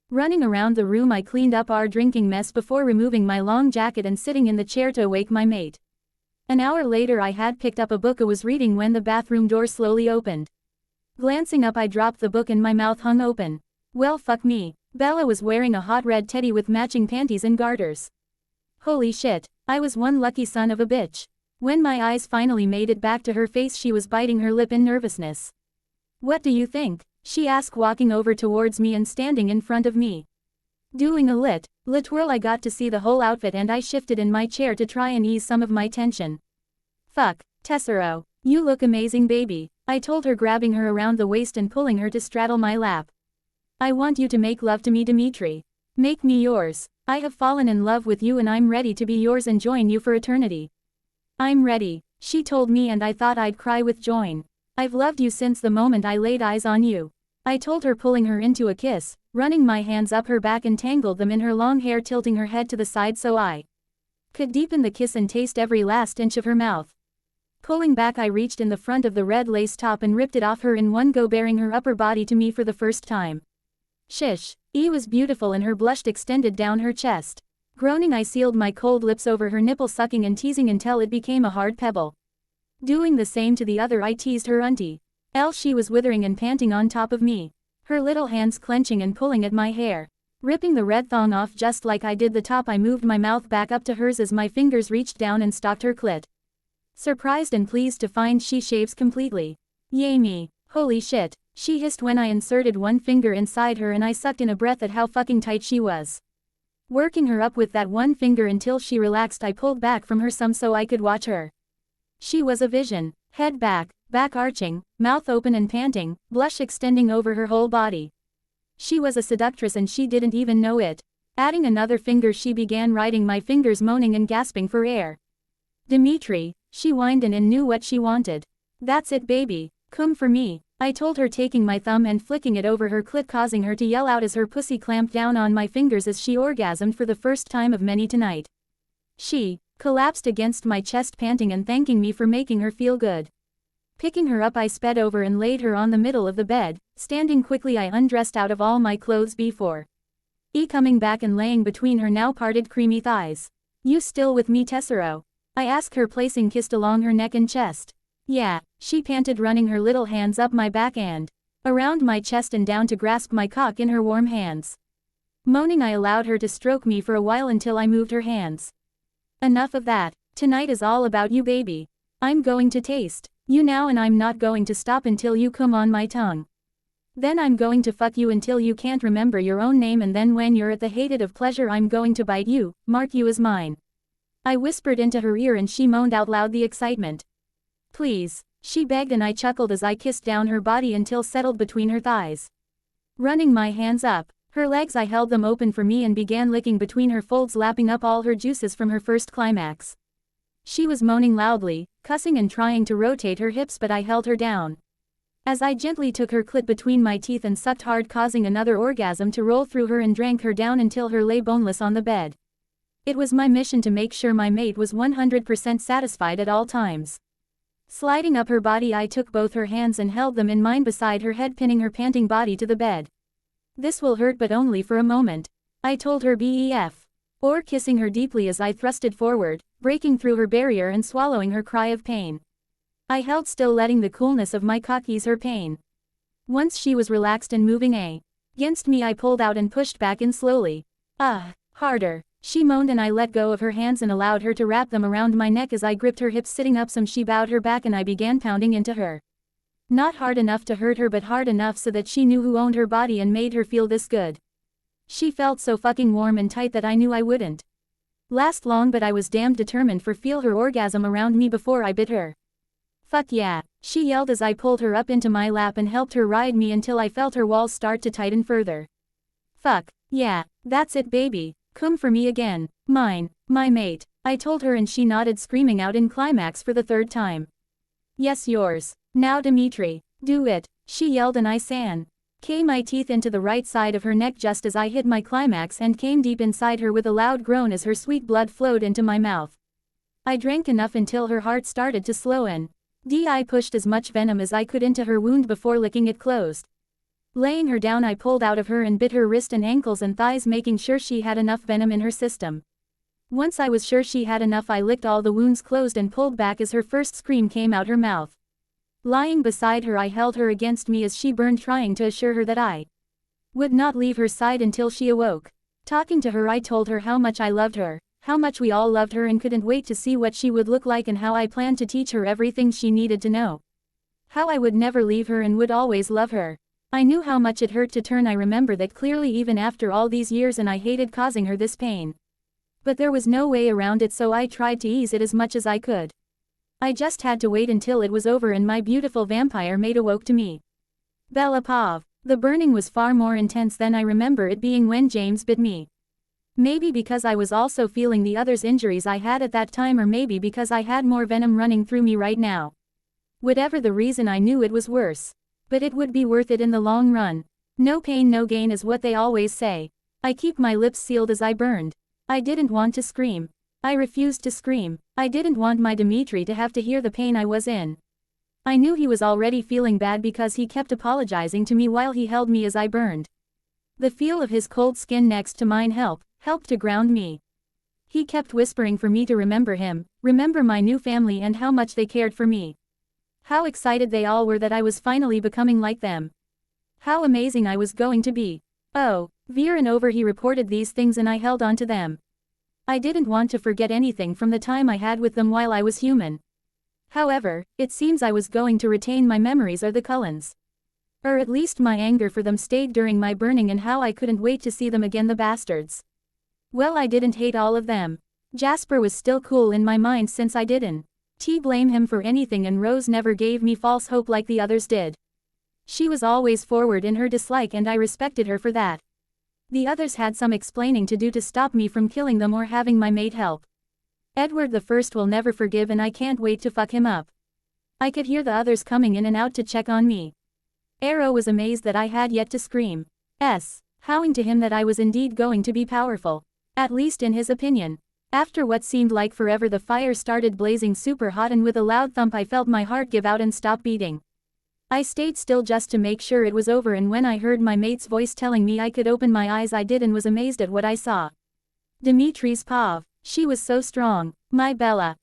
Running around the room, I cleaned up our drinking mess before removing my long jacket and sitting in the chair to awake my mate. An hour later, I had picked up a book I was reading when the bathroom door slowly opened. Glancing up, I dropped the book and my mouth hung open. Well, fuck me. Bella was wearing a hot red teddy with matching panties and garters. Holy shit, I was one lucky son of a bitch. When my eyes finally made it back to her face, she was biting her lip in nervousness. "What do you think?" she asked, walking over towards me and standing in front of me. Doing a lit twirl, I got to see the whole outfit, and I shifted in my chair to try and ease some of my tension. "Fuck, Tessero, you look amazing, baby," I told her, grabbing her around the waist and pulling her to straddle my lap. "I want you to make love to me, Dmitri. Make me yours. I have fallen in love with you and I'm ready to be yours and join you for eternity." "I'm ready," she told me, and I thought I'd cry with joy. "I've loved you since the moment I laid eyes on you," I told her, pulling her into a kiss, running my hands up her back and tangled them in her long hair, tilting her head to the side so I could deepen the kiss and taste every last inch of her mouth. Pulling back, I reached in the front of the red lace top and ripped it off her in one go, baring her upper body to me for the first time. Shish. Was beautiful and her blush extended down her chest. Groaning, I sealed my cold lips over her nipple, sucking and teasing until it became a hard pebble. Doing the same to the other, I teased her until she was withering and panting on top of me. Her little hands clenching and pulling at my hair. Ripping the red thong off just like I did the top, I moved my mouth back up to hers as my fingers reached down and stalked her clit. Surprised and pleased to find she shaves completely. Yay me. Holy shit, she hissed when I inserted one finger inside her and I sucked in a breath at how fucking tight she was. Working her up with that one finger until she relaxed, I pulled back from her some so I could watch her. She was a vision. Head back arching, mouth open and panting, blush extending over her whole body. She was a seductress and she didn't even know it. Adding another finger, she began riding my fingers, moaning and gasping for air. Dmitri, she whined and knew what she wanted. That's it, baby. Come for me, I told her, taking my thumb and flicking it over her clit, causing her to yell out as her pussy clamped down on my fingers as she orgasmed for the first time of many tonight. She collapsed against my chest, panting and thanking me for making her feel good. Picking her up, I sped over and laid her on the middle of the bed. Standing quickly, I undressed out of all my clothes before coming back and laying between her now parted creamy thighs. You still with me, Tesoro? I asked her, placing kiss along her neck and chest. Yeah, she panted, running her little hands up my back and around my chest and down to grasp my cock in her warm hands. Moaning, I allowed her to stroke me for a while until I moved her hands. Enough of that. Tonight is all about you, baby. I'm going to taste you now and I'm not going to stop until you come on my tongue. Then I'm going to fuck you until you can't remember your own name, and then when you're at the hated of pleasure, I'm going to bite you, mark you as mine. I whispered into her ear and she moaned out loud the excitement. Please, she begged, and I chuckled as I kissed down her body until settled between her thighs. Running my hands up her legs, I held them open for me and began licking between her folds, lapping up all her juices from her first climax. She was moaning loudly, cussing and trying to rotate her hips, but I held her down. As I gently took her clit between my teeth and sucked hard, causing another orgasm to roll through her, and drank her down until her lay boneless on the bed. It was my mission to make sure my mate was 100% satisfied at all times. Sliding up her body, I took both her hands and held them in mine beside her head, pinning her panting body to the bed. This will hurt, but only for a moment, I told her, BEF. Or kissing her deeply as I thrusted forward, breaking through her barrier and swallowing her cry of pain. I held still, letting the coolness of my cock ease her pain. Once she was relaxed and moving against me, I pulled out and pushed back in slowly. Harder. She moaned and I let go of her hands and allowed her to wrap them around my neck as I gripped her hips. Sitting up some, she bowed her back and I began pounding into her. Not hard enough to hurt her, but hard enough so that she knew who owned her body and made her feel this good. She felt so fucking warm and tight that I knew I wouldn't last long, but I was damned determined for feel her orgasm around me before I bit her. Fuck yeah, she yelled as I pulled her up into my lap and helped her ride me until I felt her walls start to tighten further. Fuck, yeah, that's it, baby, come for me again, mine, my mate, I told her, and she nodded, screaming out in climax for the third time. Yes, yours. Now Dmitri, do it, she yelled, and I sank my teeth into the right side of her neck just as I hit my climax and came deep inside her with a loud groan as her sweet blood flowed into my mouth. I drank enough until her heart started to slow in. I pushed as much venom as I could into her wound before licking it closed. Laying her down, I pulled out of her and bit her wrist and ankles and thighs, making sure she had enough venom in her system. Once I was sure she had enough, I licked all the wounds closed and pulled back as her first scream came out her mouth. Lying beside her, I held her against me as she burned, trying to assure her that I would not leave her side until she awoke. Talking to her, I told her how much I loved her, how much we all loved her and couldn't wait to see what she would look like, and how I planned to teach her everything she needed to know. How I would never leave her and would always love her. I knew how much it hurt to turn, I remember that clearly, even after all these years, and I hated causing her this pain. But there was no way around it, so I tried to ease it as much as I could. I just had to wait until it was over and my beautiful vampire mate awoke to me. Bella Pav. The burning was far more intense than I remember it being when James bit me. Maybe because I was also feeling the other's injuries I had at that time, or maybe because I had more venom running through me right now. Whatever the reason, I knew it was worse. But it would be worth it in the long run. No pain no gain is what they always say. I keep my lips sealed as I burned. I didn't want to scream. I refused to scream. I didn't want my Dmitri to have to hear the pain I was in. I knew he was already feeling bad because he kept apologizing to me while he held me as I burned. The feel of his cold skin next to mine helped to ground me. He kept whispering for me to remember him, remember my new family and how much they cared for me. How excited they all were that I was finally becoming like them. How amazing I was going to be. Oh, over and over he reported these things and I held on to them. I didn't want to forget anything from the time I had with them while I was human. However, it seems I was going to retain my memories or the Cullens. Or at least my anger for them stayed during my burning and how I couldn't wait to see them again, the bastards. Well, I didn't hate all of them. Jasper was still cool in my mind since I didn't blame him for anything, and Rose never gave me false hope like the others did. She was always forward in her dislike and I respected her for that. The others had some explaining to do to stop me from killing them or having my mate help. Edward the First will never forgive and I can't wait to fuck him up. I could hear the others coming in and out to check on me. Arrow was amazed that I had yet to scream. Howling to him that I was indeed going to be powerful. At least in his opinion. After what seemed like forever, the fire started blazing super hot and with a loud thump I felt my heart give out and stop beating. I stayed still just to make sure it was over, and when I heard my mate's voice telling me I could open my eyes, I did and was amazed at what I saw. Dimitri's paw. She was so strong. My Bella.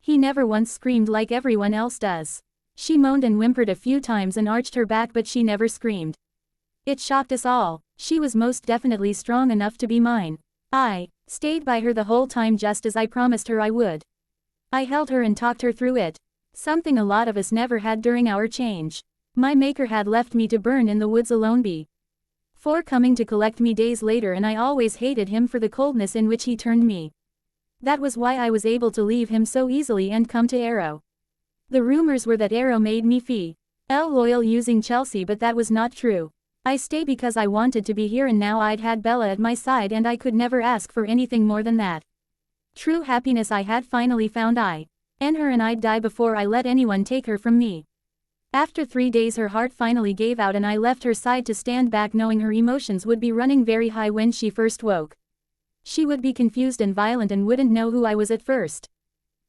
He never once screamed like everyone else does. She moaned and whimpered a few times and arched her back, but she never screamed. It shocked us all. She was most definitely strong enough to be mine. I stayed by her the whole time just as I promised her I would. I held her and talked her through it. Something a lot of us never had during our change. My maker had left me to burn in the woods alone before coming to collect me days later, and I always hated him for the coldness in which he turned me. That was why I was able to leave him so easily and come to Arrow. The rumors were that Arrow made me loyal using Chelsea, but that was not true. I stayed because I wanted to be here, and now I'd had Bella at my side and I could never ask for anything more than that. True happiness I had finally found. Her and I'd die before I let anyone take her from me. After 3 days her heart finally gave out and I left her side to stand back, knowing her emotions would be running very high when she first woke. She would be confused and violent and wouldn't know who I was at first.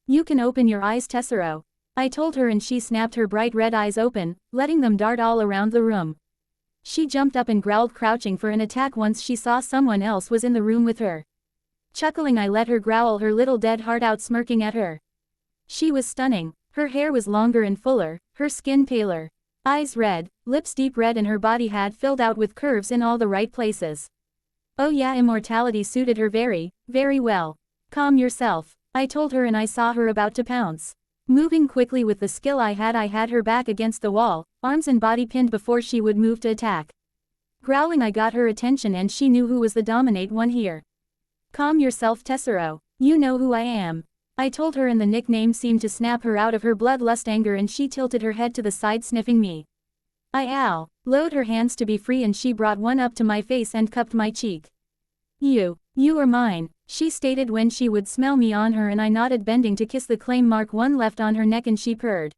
You can open your eyes, Tessero, I told her, and she snapped her bright red eyes open, letting them dart all around the room. She jumped up and growled, crouching for an attack once she saw someone else was in the room with her. Chuckling, I let her growl her little dead heart out, smirking at her. She was stunning. Her hair was longer and fuller, her skin paler. Eyes red, lips deep red, and her body had filled out with curves in all the right places. Oh yeah, immortality suited her very, very well. Calm yourself, I told her, and I saw her about to pounce. Moving quickly with the skill I had her back against the wall, arms and body pinned before she would move to attack. Growling, I got her attention, and she knew who was the dominant one here. Calm yourself, Tessero. You know who I am, I told her, and the nickname seemed to snap her out of her bloodlust anger, and she tilted her head to the side, sniffing me. I lowered her hands to be free, and she brought one up to my face and cupped my cheek. You are mine, she stated when she would smell me on her, and I nodded, bending to kiss the claim mark one left on her neck, and she purred.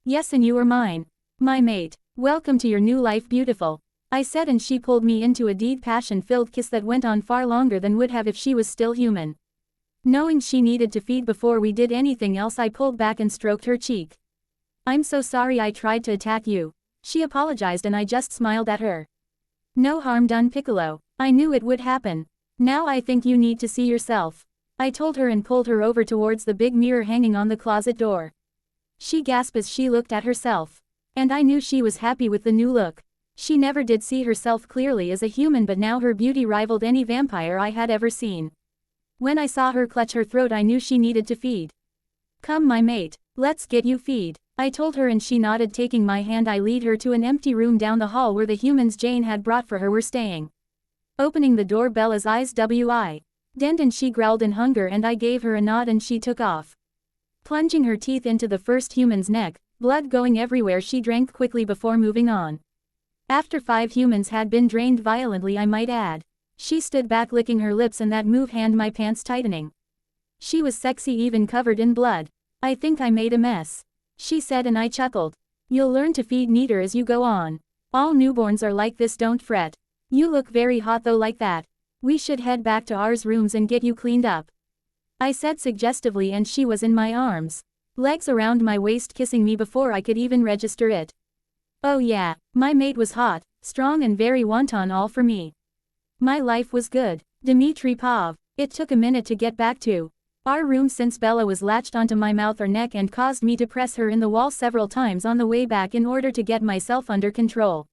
Yes, and you are mine. My mate. Welcome to your new life, beautiful, I said, and she pulled me into a deep passion-filled kiss that went on far longer than would have if she was still human. Knowing she needed to feed before we did anything else, I pulled back and stroked her cheek. I'm so sorry I tried to attack you, she apologized, and I just smiled at her. No harm done, Piccolo. I knew it would happen. Now I think you need to see yourself, I told her, and pulled her over towards the big mirror hanging on the closet door. She gasped as she looked at herself. And I knew she was happy with the new look. She never did see herself clearly as a human, but now her beauty rivaled any vampire I had ever seen. When I saw her clutch her throat, I knew she needed to feed. Come, my mate, let's get you feed, I told her, and she nodded, taking my hand. I lead her to an empty room down the hall where the humans Jane had brought for her were staying. Opening the door, Bella's eyes widened and she growled in hunger, and I gave her a nod and she took off. Plunging her teeth into the first human's neck, blood going everywhere, she drank quickly before moving on. After 5 humans had been drained violently, I might add. She stood back, licking her lips, and that move had my pants tightening. She was sexy, even covered in blood. I think I made a mess, she said, and I chuckled. You'll learn to feed neater as you go on. All newborns are like this, don't fret. You look very hot though like that. We should head back to ours rooms and get you cleaned up. I said suggestively, and she was in my arms. Legs around my waist, kissing me before I could even register it. Oh yeah, my mate was hot, strong and very wanton, all for me. My life was good. Dmitri Pov. It took a minute to get back to our room since Bella was latched onto my mouth or neck and caused me to press her in the wall several times on the way back in order to get myself under control.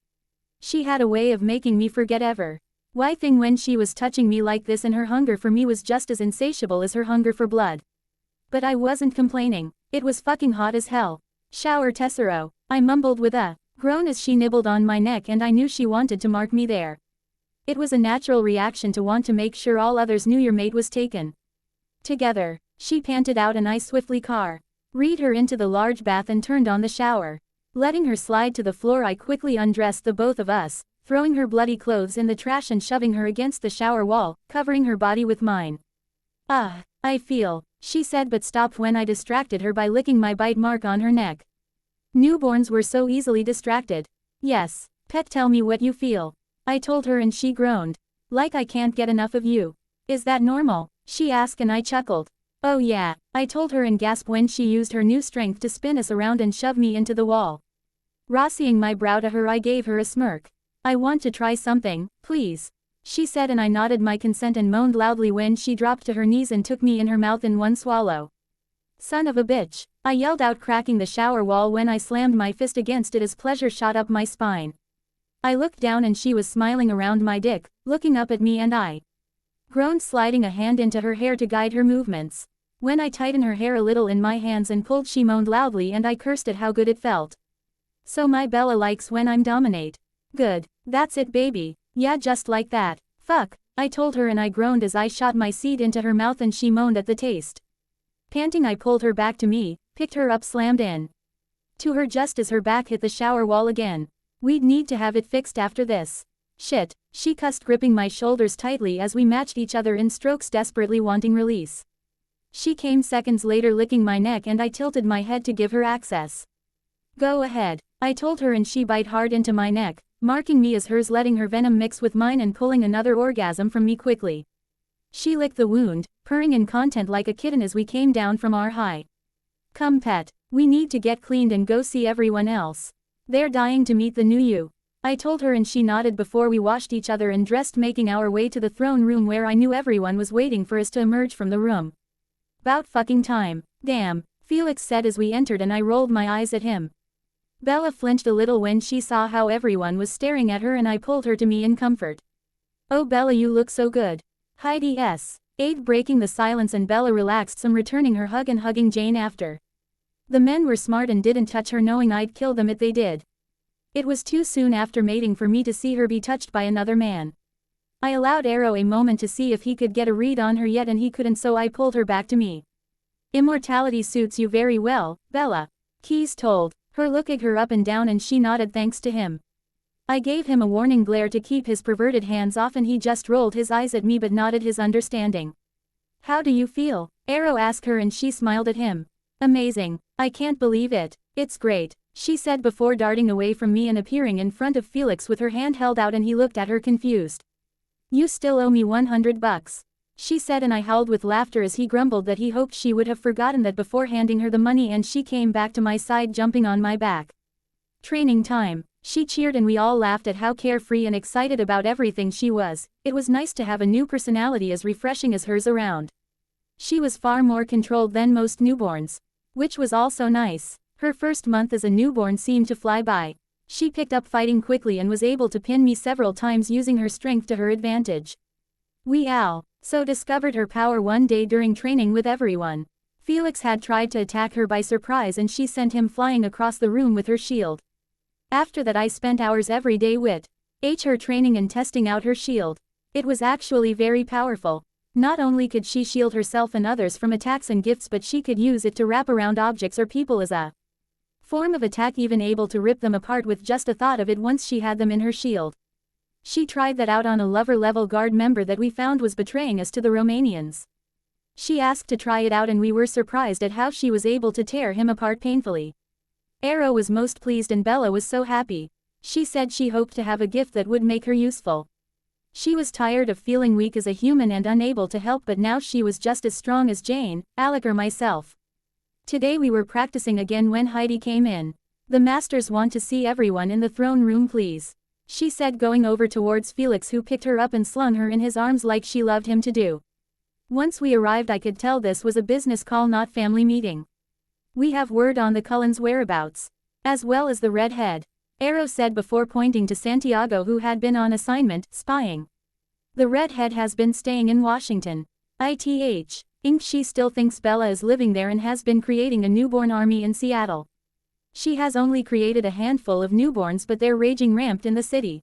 She had a way of making me forget everything when she was touching me like this, and her hunger for me was just as insatiable as her hunger for blood. But I wasn't complaining. It was fucking hot as hell. Shower Tessero, I mumbled with a groan as she nibbled on my neck, and I knew she wanted to mark me there. It was a natural reaction to want to make sure all others knew your mate was taken. Together, she panted out, and I swiftly carried her into the large bath and turned on the shower. Letting her slide to the floor, I quickly undressed the both of us, throwing her bloody clothes in the trash and shoving her against the shower wall, covering her body with mine. I feel, she said, but stopped when I distracted her by licking my bite mark on her neck. Newborns were so easily distracted. Yes, pet, tell me what you feel. I told her, and she groaned. Like I can't get enough of you. Is that normal? She asked, and I chuckled. Oh yeah, I told her, and gasped when she used her new strength to spin us around and shove me into the wall. Rossying my brow to her, I gave her a smirk. I want to try something, please, she said, and I nodded my consent and moaned loudly when she dropped to her knees and took me in her mouth in one swallow. Son of a bitch, I yelled out, cracking the shower wall when I slammed my fist against it as pleasure shot up my spine. I looked down, and she was smiling around my dick, looking up at me, and I groaned, sliding a hand into her hair to guide her movements. When I tightened her hair a little in my hands and pulled, she moaned loudly, and I cursed at how good it felt. So my Bella likes when I'm dominate. Good. That's it, baby. Yeah, just like that. Fuck, I told her, and I groaned as I shot my seed into her mouth, and she moaned at the taste. Panting, I pulled her back to me, picked her up, slammed in to her just as her back hit the shower wall again. We'd need to have it fixed after this. Shit, she cussed, gripping my shoulders tightly as we matched each other in strokes, desperately wanting release. She came seconds later, licking my neck, and I tilted my head to give her access. Go ahead, I told her, and she bit hard into my neck, marking me as hers, letting her venom mix with mine and pulling another orgasm from me quickly. She licked the wound, purring in content like a kitten as we came down from our high. Come, pet, we need to get cleaned and go see everyone else. They're dying to meet the new you. I told her, and she nodded before we washed each other and dressed, making our way to the throne room where I knew everyone was waiting for us to emerge from the room. About fucking time. Damn, Felix said as we entered, and I rolled my eyes at him. Bella flinched a little when she saw how everyone was staring at her, and I pulled her to me in comfort. Oh Bella, you look so good. Heidi aid, breaking the silence, and Bella relaxed some, returning her hug and hugging Jane after. The men were smart and didn't touch her, knowing I'd kill them if they did. It was too soon after mating for me to see her be touched by another man. I allowed Arrow a moment to see if he could get a read on her yet, and he couldn't, so I pulled her back to me. Immortality suits you very well, Bella, Keys told her, looking her up and down, and she nodded thanks to him. I gave him a warning glare to keep his perverted hands off, and he just rolled his eyes at me but nodded his understanding. How do you feel? Arrow asked her, and she smiled at him. Amazing. I can't believe it. It's great, she said before darting away from me and appearing in front of Felix with her hand held out, and he looked at her confused. You still owe me $100, she said, and I howled with laughter as he grumbled that he hoped she would have forgotten that before handing her the money, and she came back to my side, jumping on my back. Training time, she cheered, and we all laughed at how carefree and excited about everything she was. It was nice to have a new personality as refreshing as hers around. She was far more controlled than most newborns, which was also nice. Her first month as a newborn seemed to fly by. She picked up fighting quickly and was able to pin me several times, using her strength to her advantage. We so discovered her power one day during training with everyone. Felix had tried to attack her by surprise, and she sent him flying across the room with her shield. After that, I spent hours every day with her training and testing out her shield. It was actually very powerful. Not only could she shield herself and others from attacks and gifts, but she could use it to wrap around objects or people as a form of attack, even able to rip them apart with just a thought of it once she had them in her shield. She tried that out on a lover-level guard member that we found was betraying us to the Romanians. She asked to try it out, and we were surprised at how she was able to tear him apart painfully. Arrow was most pleased, and Bella was so happy. She said she hoped to have a gift that would make her useful. She was tired of feeling weak as a human and unable to help, but now she was just as strong as Jane, Alec or myself. Today we were practicing again when Heidi came in. The masters want to see everyone in the throne room, please, she said, going over towards Felix, who picked her up and slung her in his arms like she loved him to do. Once we arrived I could tell this was a business call, not family meeting. We have word on the Cullens' whereabouts, as well as the redhead, Arrow said before pointing to Santiago, who had been on assignment, spying. The redhead has been staying in Washington. She still thinks Bella is living there and has been creating a newborn army in Seattle. She has only created a handful of newborns, but they're raging rampant in the city.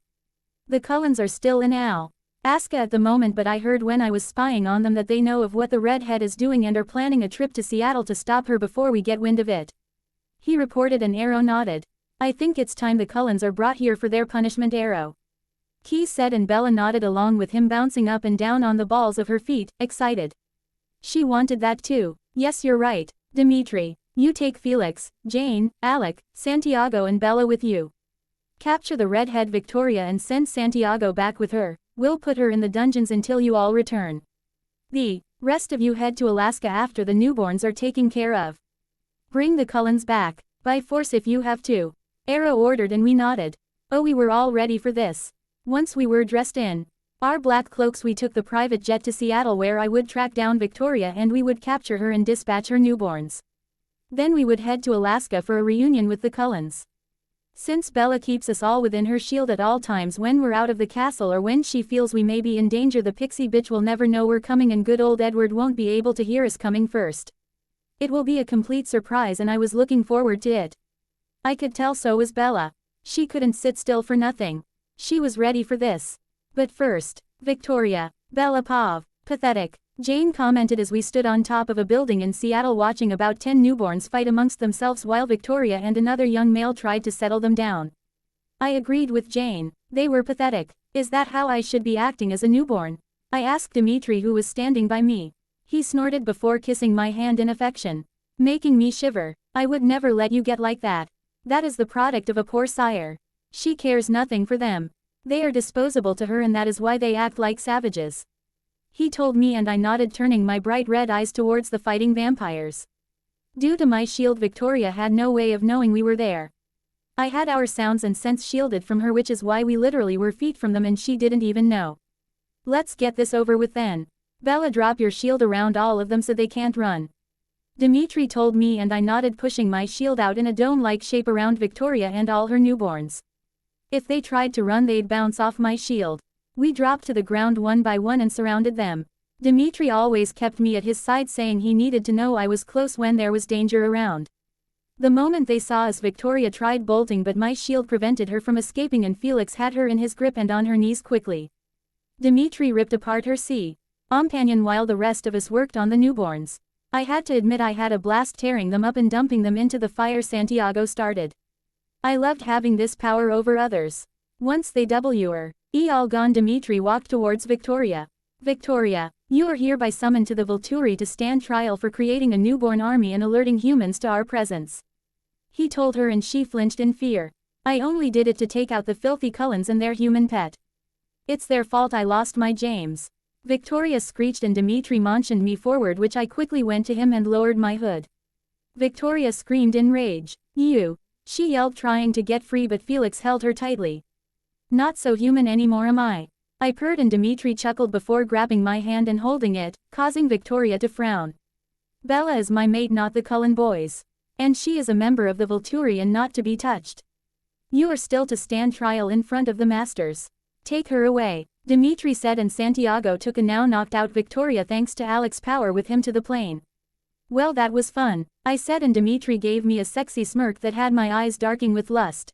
The Cullens are still in Alaska at the moment, but I heard when I was spying on them that they know of what the redhead is doing and are planning a trip to Seattle to stop her before we get wind of it, he reported, and Arrow nodded. I think it's time the Cullens are brought here for their punishment, Arrow, Key said, and Bella nodded along with him, bouncing up and down on the balls of her feet, excited. She wanted that too. Yes, you're right, Dmitri. You take Felix, Jane, Alec, Santiago and Bella with you. Capture the redhead Victoria and send Santiago back with her. We'll put her in the dungeons until you all return. The rest of you head to Alaska after the newborns are taken care of. Bring the Cullens back, by force if you have to, Arrow ordered, and we nodded. Oh, we were all ready for this. Once we were dressed in our black cloaks, we took the private jet to Seattle, where I would track down Victoria and we would capture her and dispatch her newborns. Then we would head to Alaska for a reunion with the Cullens. Since Bella keeps us all within her shield at all times when we're out of the castle or when she feels we may be in danger, the pixie bitch will never know we're coming, and good old Edward won't be able to hear us coming first. It will be a complete surprise, and I was looking forward to it. I could tell so was Bella. She couldn't sit still for nothing. She was ready for this. But first, Victoria. Bella pathetic, Jane commented as we stood on top of a building in Seattle watching about 10 newborns fight amongst themselves while Victoria and another young male tried to settle them down. I agreed with Jane. They were pathetic. Is that how I should be acting as a newborn? I asked Dmitri, who was standing by me. He snorted before kissing my hand in affection, making me shiver. I would never let you get like that. That is the product of a poor sire. She cares nothing for them. They are disposable to her, and that is why they act like savages, he told me, and I nodded, turning my bright red eyes towards the fighting vampires. Due to my shield, Victoria had no way of knowing we were there. I had our sounds and sense shielded from her, which is why we literally were feet from them and she didn't even know. Let's get this over with then. Bella, drop your shield around all of them so they can't run, Dmitri told me, and I nodded, pushing my shield out in a dome-like shape around Victoria and all her newborns. If they tried to run, they'd bounce off my shield. We dropped to the ground one by one and surrounded them. Dmitri always kept me at his side, saying he needed to know I was close when there was danger around. The moment they saw us, Victoria tried bolting, but my shield prevented her from escaping, and Felix had her in his grip and on her knees quickly. Dmitri ripped apart her companion while the rest of us worked on the newborns. I had to admit I had a blast tearing them up and dumping them into the fire Santiago started. I loved having this power over others. Once they were all gone, Dmitri walked towards Victoria. Victoria, you are hereby summoned to the Volturi to stand trial for creating a newborn army and alerting humans to our presence, he told her, and she flinched in fear. I only did it to take out the filthy Cullens and their human pet. It's their fault I lost my James, Victoria screeched, and Dmitri motioned me forward, which I quickly went to him and lowered my hood. Victoria screamed in rage. You, she yelled, trying to get free, but Felix held her tightly. Not so human anymore, am I? I purred, and Dmitri chuckled before grabbing my hand and holding it, causing Victoria to frown. Bella is my mate, not the Cullen boys. And she is a member of the Volturi and not to be touched. You are still to stand trial in front of the masters. Take her away, Dmitri said, and Santiago took a now knocked out Victoria thanks to Alec's power with him to the plane. Well, that was fun, I said, and Dmitri gave me a sexy smirk that had my eyes darting with lust.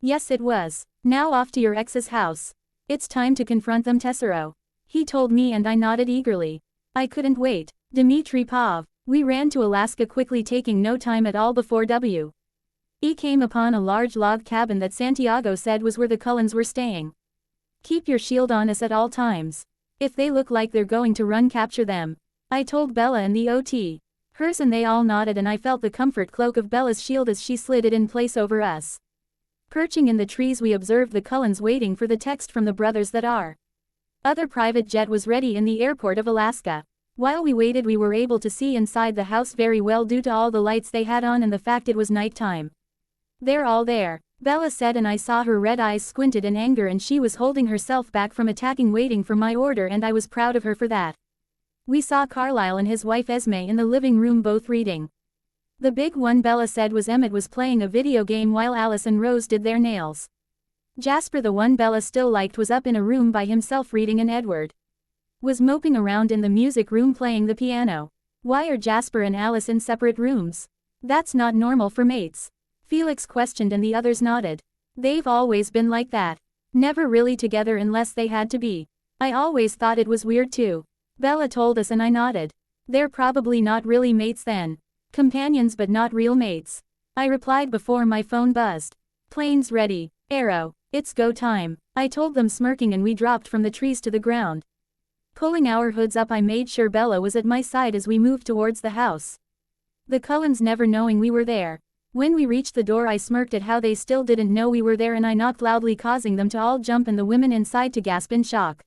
Yes, it was. Now off to your ex's house. It's time to confront them, Tessero, he told me, and I nodded eagerly. I couldn't wait. Dmitri we ran to Alaska quickly, taking no time at all before we came upon a large log cabin that Santiago said was where the Cullens were staying. Keep your shield on us at all times. If they look like they're going to run, capture them, I told Bella and the OT. Hers, and they all nodded, and I felt the comfort cloak of Bella's shield as she slid it in place over us. Perching in the trees we observed the Cullens waiting for the text from the brothers that our other private jet was ready in the airport of Alaska. While we waited we were able to see inside the house very well due to all the lights they had on and the fact it was night time. "They're all there," Bella said, and I saw her red eyes squinted in anger and she was holding herself back from attacking, waiting for my order, and I was proud of her for that. We saw Carlisle and his wife Esme in the living room both reading. The big one, Bella said, was Emmett, was playing a video game while Alice and Rose did their nails. Jasper, the one Bella still liked, was up in a room by himself reading, and Edward was moping around in the music room playing the piano. "Why are Jasper and Alice in separate rooms? That's not normal for mates," Felix questioned, and the others nodded. "They've always been like that. Never really together unless they had to be. I always thought it was weird too," Bella told us, and I nodded. "They're probably not really mates then. Companions but not real mates," I replied before my phone buzzed. "Planes ready. Arrow. It's go time," I told them, smirking, and we dropped from the trees to the ground. Pulling our hoods up, I made sure Bella was at my side as we moved towards the house, the Cullens never knowing we were there. When we reached the door I smirked at how they still didn't know we were there, and I knocked loudly, causing them to all jump and the women inside to gasp in shock.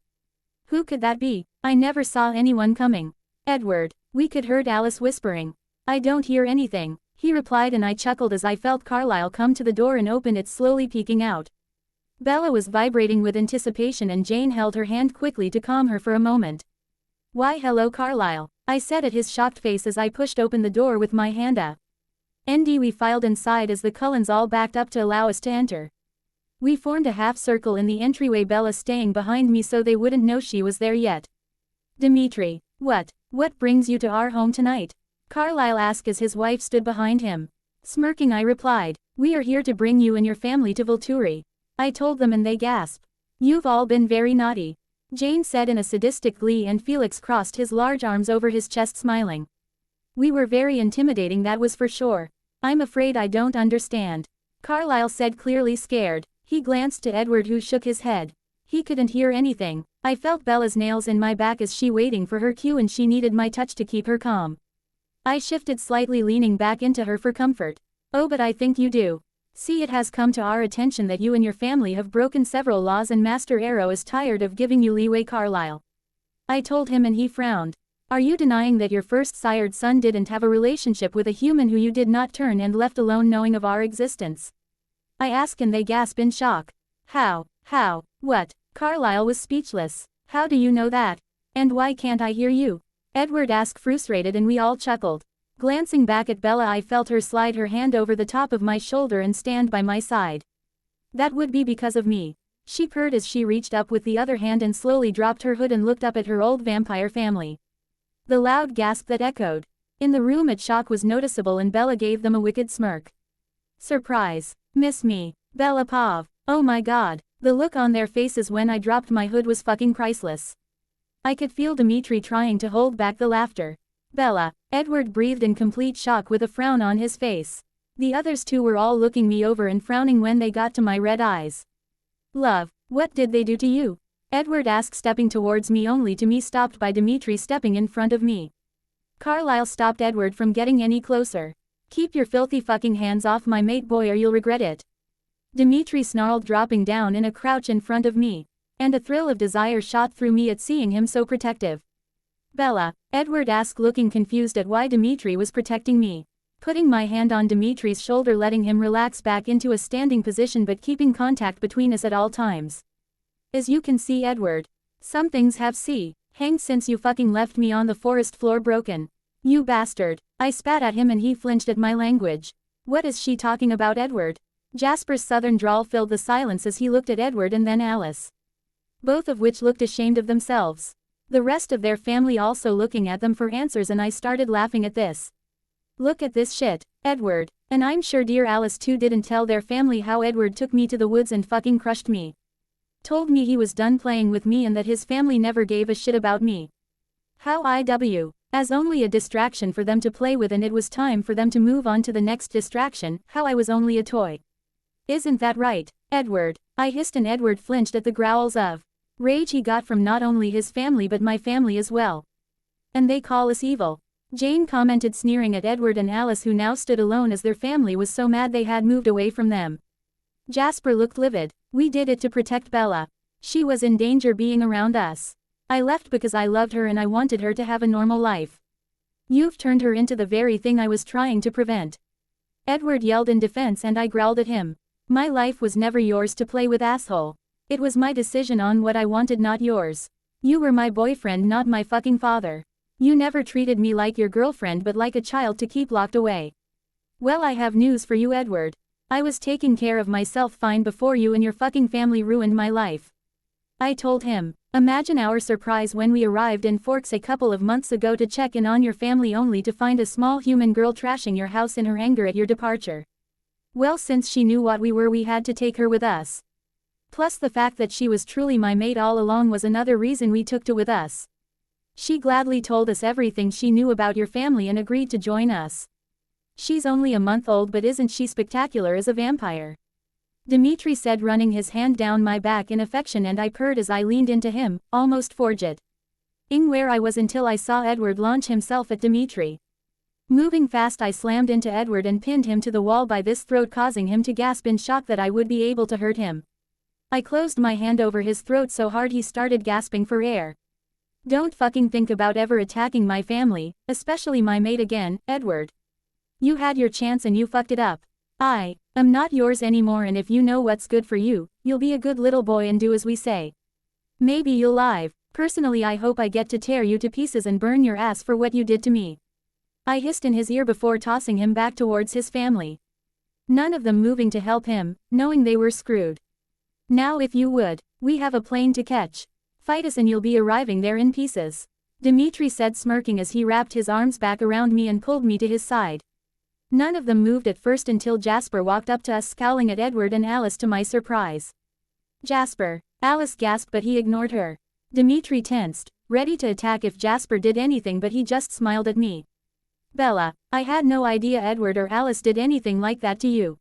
"Who could that be? I never saw anyone coming." "Edward," we could heard Alice whispering. "I don't hear anything," he replied, and I chuckled as I felt Carlisle come to the door and open it, slowly peeking out. Bella was vibrating with anticipation and Jane held her hand quickly to calm her for a moment. "Why, hello, Carlisle," I said at his shocked face as I pushed open the door with my hand up. We filed inside as the Cullens all backed up to allow us to enter. We formed a half circle in the entryway, Bella staying behind me so they wouldn't know she was there yet. "Dmitri, what brings you to our home tonight?" Carlisle asked as his wife stood behind him. Smirking, I replied, "We are here to bring you and your family to Volturi," I told them, and they gasped. "You've all been very naughty," Jane said in a sadistic glee, and Felix crossed his large arms over his chest, smiling. "We were very intimidating, that was for sure." "I'm afraid I don't understand," Carlisle said, clearly scared. He glanced to Edward, who shook his head. He couldn't hear anything. I felt Bella's nails in my back as she waiting for her cue, and she needed my touch to keep her calm. I shifted slightly, leaning back into her for comfort. "Oh, but I think you do. See, it has come to our attention that you and your family have broken several laws, and Master Arrow is tired of giving you leeway, Carlisle," I told him, and he frowned. "Are you denying that your first sired son didn't have a relationship with a human who you did not turn and left alone knowing of our existence?" I asked, and they gasped in shock. How, what?" Carlisle was speechless. "How do you know that? And why can't I hear you?" Edward asked, frustrated, and we all chuckled. Glancing back at Bella, I felt her slide her hand over the top of my shoulder and stand by my side. "That would be because of me," she purred as she reached up with the other hand and slowly dropped her hood and looked up at her old vampire family. The loud gasp that echoed in the room at shock was noticeable, and Bella gave them a wicked smirk. "Surprise. Miss me. Bella Pav. Oh my god." The look on their faces when I dropped my hood was fucking priceless. I could feel Dmitri trying to hold back the laughter. "Bella," Edward breathed in complete shock with a frown on his face. The others too were all looking me over and frowning when they got to my red eyes. "Love, what did they do to you?" Edward asked, stepping towards me, only to be stopped by Dmitri stepping in front of me. Carlisle stopped Edward from getting any closer. "Keep your filthy fucking hands off my mate, boy, or you'll regret it," Dmitri snarled, dropping down in a crouch in front of me. And a thrill of desire shot through me at seeing him so protective. "Bella," Edward asked, looking confused at why Dmitri was protecting me. Putting my hand on Dimitri's shoulder, letting him relax back into a standing position but keeping contact between us at all times. "As you can see, Edward, some things have hanged since you fucking left me on the forest floor broken. You bastard." I spat at him and he flinched at my language. "What is she talking about, Edward?" Jasper's southern drawl filled the silence as he looked at Edward and then Alice, both of which looked ashamed of themselves. The rest of their family also looking at them for answers, and I started laughing at this. "Look at this shit, Edward." And I'm sure dear Alice too didn't tell their family how Edward took me to the woods and fucking crushed me. Told me he was done playing with me and that his family never gave a shit about me. How as only a distraction for them to play with, and it was time for them to move on to the next distraction, how I was only a toy. "Isn't that right, Edward?" I hissed, and Edward flinched at the growls of rage he got from not only his family but my family as well. "And they call us evil," Jane commented, sneering at Edward and Alice, who now stood alone as their family was so mad they had moved away from them. Jasper looked livid. We did it to protect Bella. She was in danger being around us. I left because I loved her and I wanted her to have a normal life. You've turned her into the very thing I was trying to prevent. Edward yelled in defense and I growled at him. My life was never yours to play with, asshole. It was my decision on what I wanted, not yours. You were my boyfriend, not my fucking father. You never treated me like your girlfriend but like a child to keep locked away. Well, I have news for you, Edward. I was taking care of myself fine before you and your fucking family ruined my life. I told him. Imagine our surprise when we arrived in Forks a couple of months ago to check in on your family only to find a small human girl trashing your house in her anger at your departure. Well, since she knew what we were, we had to take her with us. Plus the fact that she was truly my mate all along was another reason we took her with us. She gladly told us everything she knew about your family and agreed to join us. She's only a month old, but isn't she spectacular as a vampire? Dmitri said, running his hand down my back in affection, and I purred as I leaned into him, almost forged. Where I was until I saw Edward launch himself at Dmitri. Moving fast, I slammed into Edward and pinned him to the wall by his throat, causing him to gasp in shock that I would be able to hurt him. I closed my hand over his throat so hard he started gasping for air. Don't fucking think about ever attacking my family, especially my mate again, Edward. You had your chance and you fucked it up. I'm not yours anymore, and if you know what's good for you, you'll be a good little boy and do as we say. Maybe you'll live. Personally, I hope I get to tear you to pieces and burn your ass for what you did to me. I hissed in his ear before tossing him back towards his family. None of them moving to help him, knowing they were screwed. Now if you would, we have a plane to catch. Fight us and you'll be arriving there in pieces. Dmitri said, smirking as he wrapped his arms back around me and pulled me to his side. None of them moved at first until Jasper walked up to us, scowling at Edward and Alice to my surprise. Jasper, Alice gasped, but he ignored her. Dmitri tensed, ready to attack if Jasper did anything, but he just smiled at me. Bella, I had no idea Edward or Alice did anything like that to you.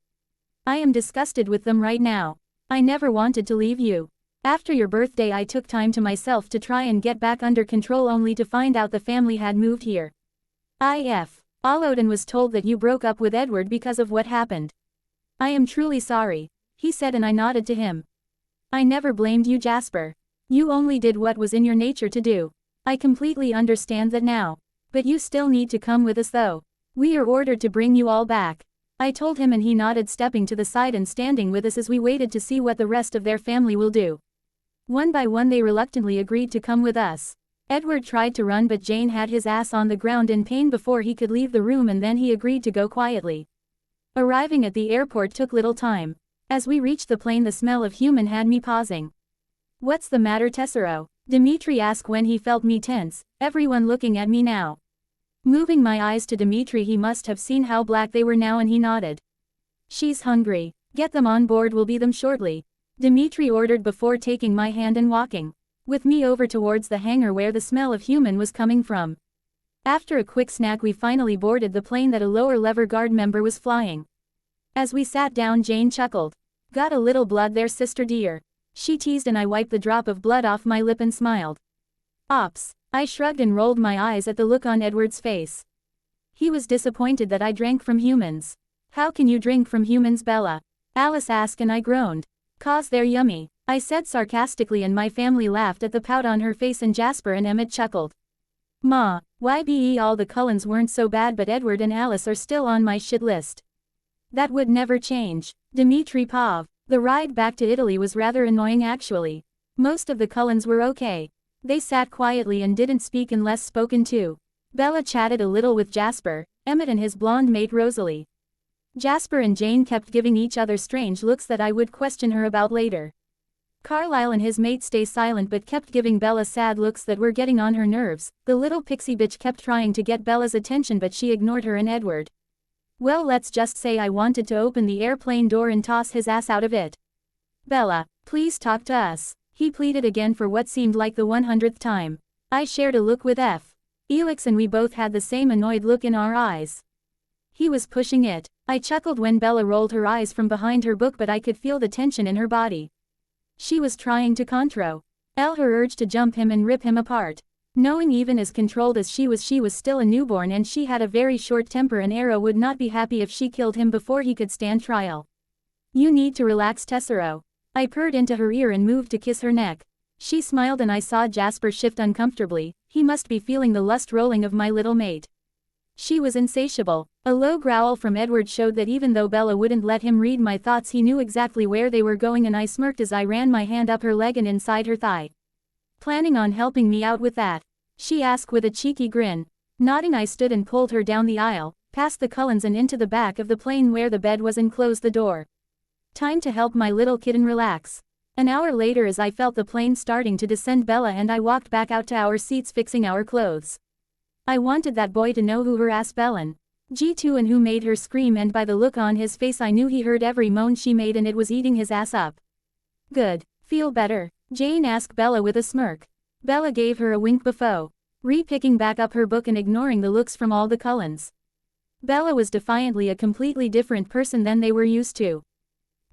I am disgusted with them right now. I never wanted to leave you. After your birthday I took time to myself to try and get back under control, only to find out the family had moved here. Followed and was told that you broke up with Edward because of what happened. I am truly sorry, he said, and I nodded to him. I never blamed you, Jasper. You only did what was in your nature to do. I completely understand that now. But you still need to come with us though. We are ordered to bring you all back. I told him and he nodded, stepping to the side and standing with us as we waited to see what the rest of their family will do. One by one they reluctantly agreed to come with us. Edward tried to run, but Jane had his ass on the ground in pain before he could leave the room, and then he agreed to go quietly. Arriving at the airport took little time. As we reached the plane, the smell of human had me pausing. What's the matter, Tesoro? Dmitri asked when he felt me tense, everyone looking at me now. Moving my eyes to Dmitri, he must have seen how black they were now, and he nodded. She's hungry. Get them on board, we'll be them shortly. Dmitri ordered before taking my hand and walking with me over towards the hangar where the smell of human was coming from. After a quick snack we finally boarded the plane that a lower level guard member was flying. As we sat down, Jane chuckled. Got a little blood there, sister dear? She teased, and I wiped the drop of blood off my lip and smiled. Ops. I shrugged and rolled my eyes at the look on Edward's face. He was disappointed that I drank from humans. How can you drink from humans, Bella? Alice asked, and I groaned. 'Cause they're yummy, I said sarcastically, and my family laughed at the pout on her face, and Jasper and Emmett chuckled. Ma, all the Cullens weren't so bad, but Edward and Alice are still on my shit list. That would never change. Dmitri Pav. The ride back to Italy was rather annoying actually. Most of the Cullens were okay. They sat quietly and didn't speak unless spoken to. Bella chatted a little with Jasper, Emmett and his blonde mate Rosalie. Jasper and Jane kept giving each other strange looks that I would question her about later. Carlisle and his mate stay silent but kept giving Bella sad looks that were getting on her nerves. The little pixie bitch kept trying to get Bella's attention, but she ignored her and Edward. Well, let's just say I wanted to open the airplane door and toss his ass out of it. Bella, please talk to us, he pleaded again for what seemed like the 100th time. I shared a look with Felix and we both had the same annoyed look in our eyes. He was pushing it. I chuckled when Bella rolled her eyes from behind her book, but I could feel the tension in her body. She was trying to control her urge to jump him and rip him apart. Knowing even as controlled as she was still a newborn, and she had a very short temper, and Arrow would not be happy if she killed him before he could stand trial. You need to relax, Tessero. I purred into her ear and moved to kiss her neck. She smiled and I saw Jasper shift uncomfortably. He must be feeling the lust rolling of my little mate. She was insatiable. A low growl from Edward showed that even though Bella wouldn't let him read my thoughts, he knew exactly where they were going, and I smirked as I ran my hand up her leg and inside her thigh. Planning on helping me out with that? She asked with a cheeky grin. Nodding, I stood and pulled her down the aisle, past the Cullens and into the back of the plane where the bed was, and closed the door. Time to help my little kitten relax. An hour later, as I felt the plane starting to descend, Bella and I walked back out to our seats fixing our clothes. I wanted that boy to know who her ass Bellin. G2 and who made her scream, and by the look on his face I knew he heard every moan she made and it was eating his ass up. Good. Feel better? Jane asked Bella with a smirk. Bella gave her a wink before picking back up her book and ignoring the looks from all the Cullens. Bella was defiantly a completely different person than they were used to.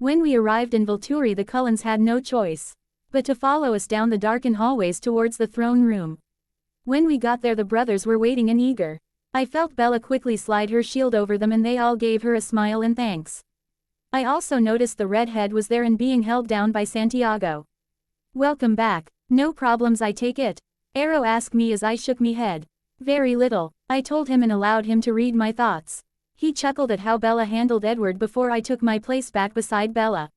When we arrived in Volturi, the Cullens had no choice but to follow us down the darkened hallways towards the throne room. When we got there, the brothers were waiting and eager. I felt Bella quickly slide her shield over them and they all gave her a smile and thanks. I also noticed the redhead was there and being held down by Santiago. Welcome back. No problems, I take it? Arrow asked me as I shook me head. Very little, I told him and allowed him to read my thoughts. He chuckled at how Bella handled Edward before I took my place back beside Bella.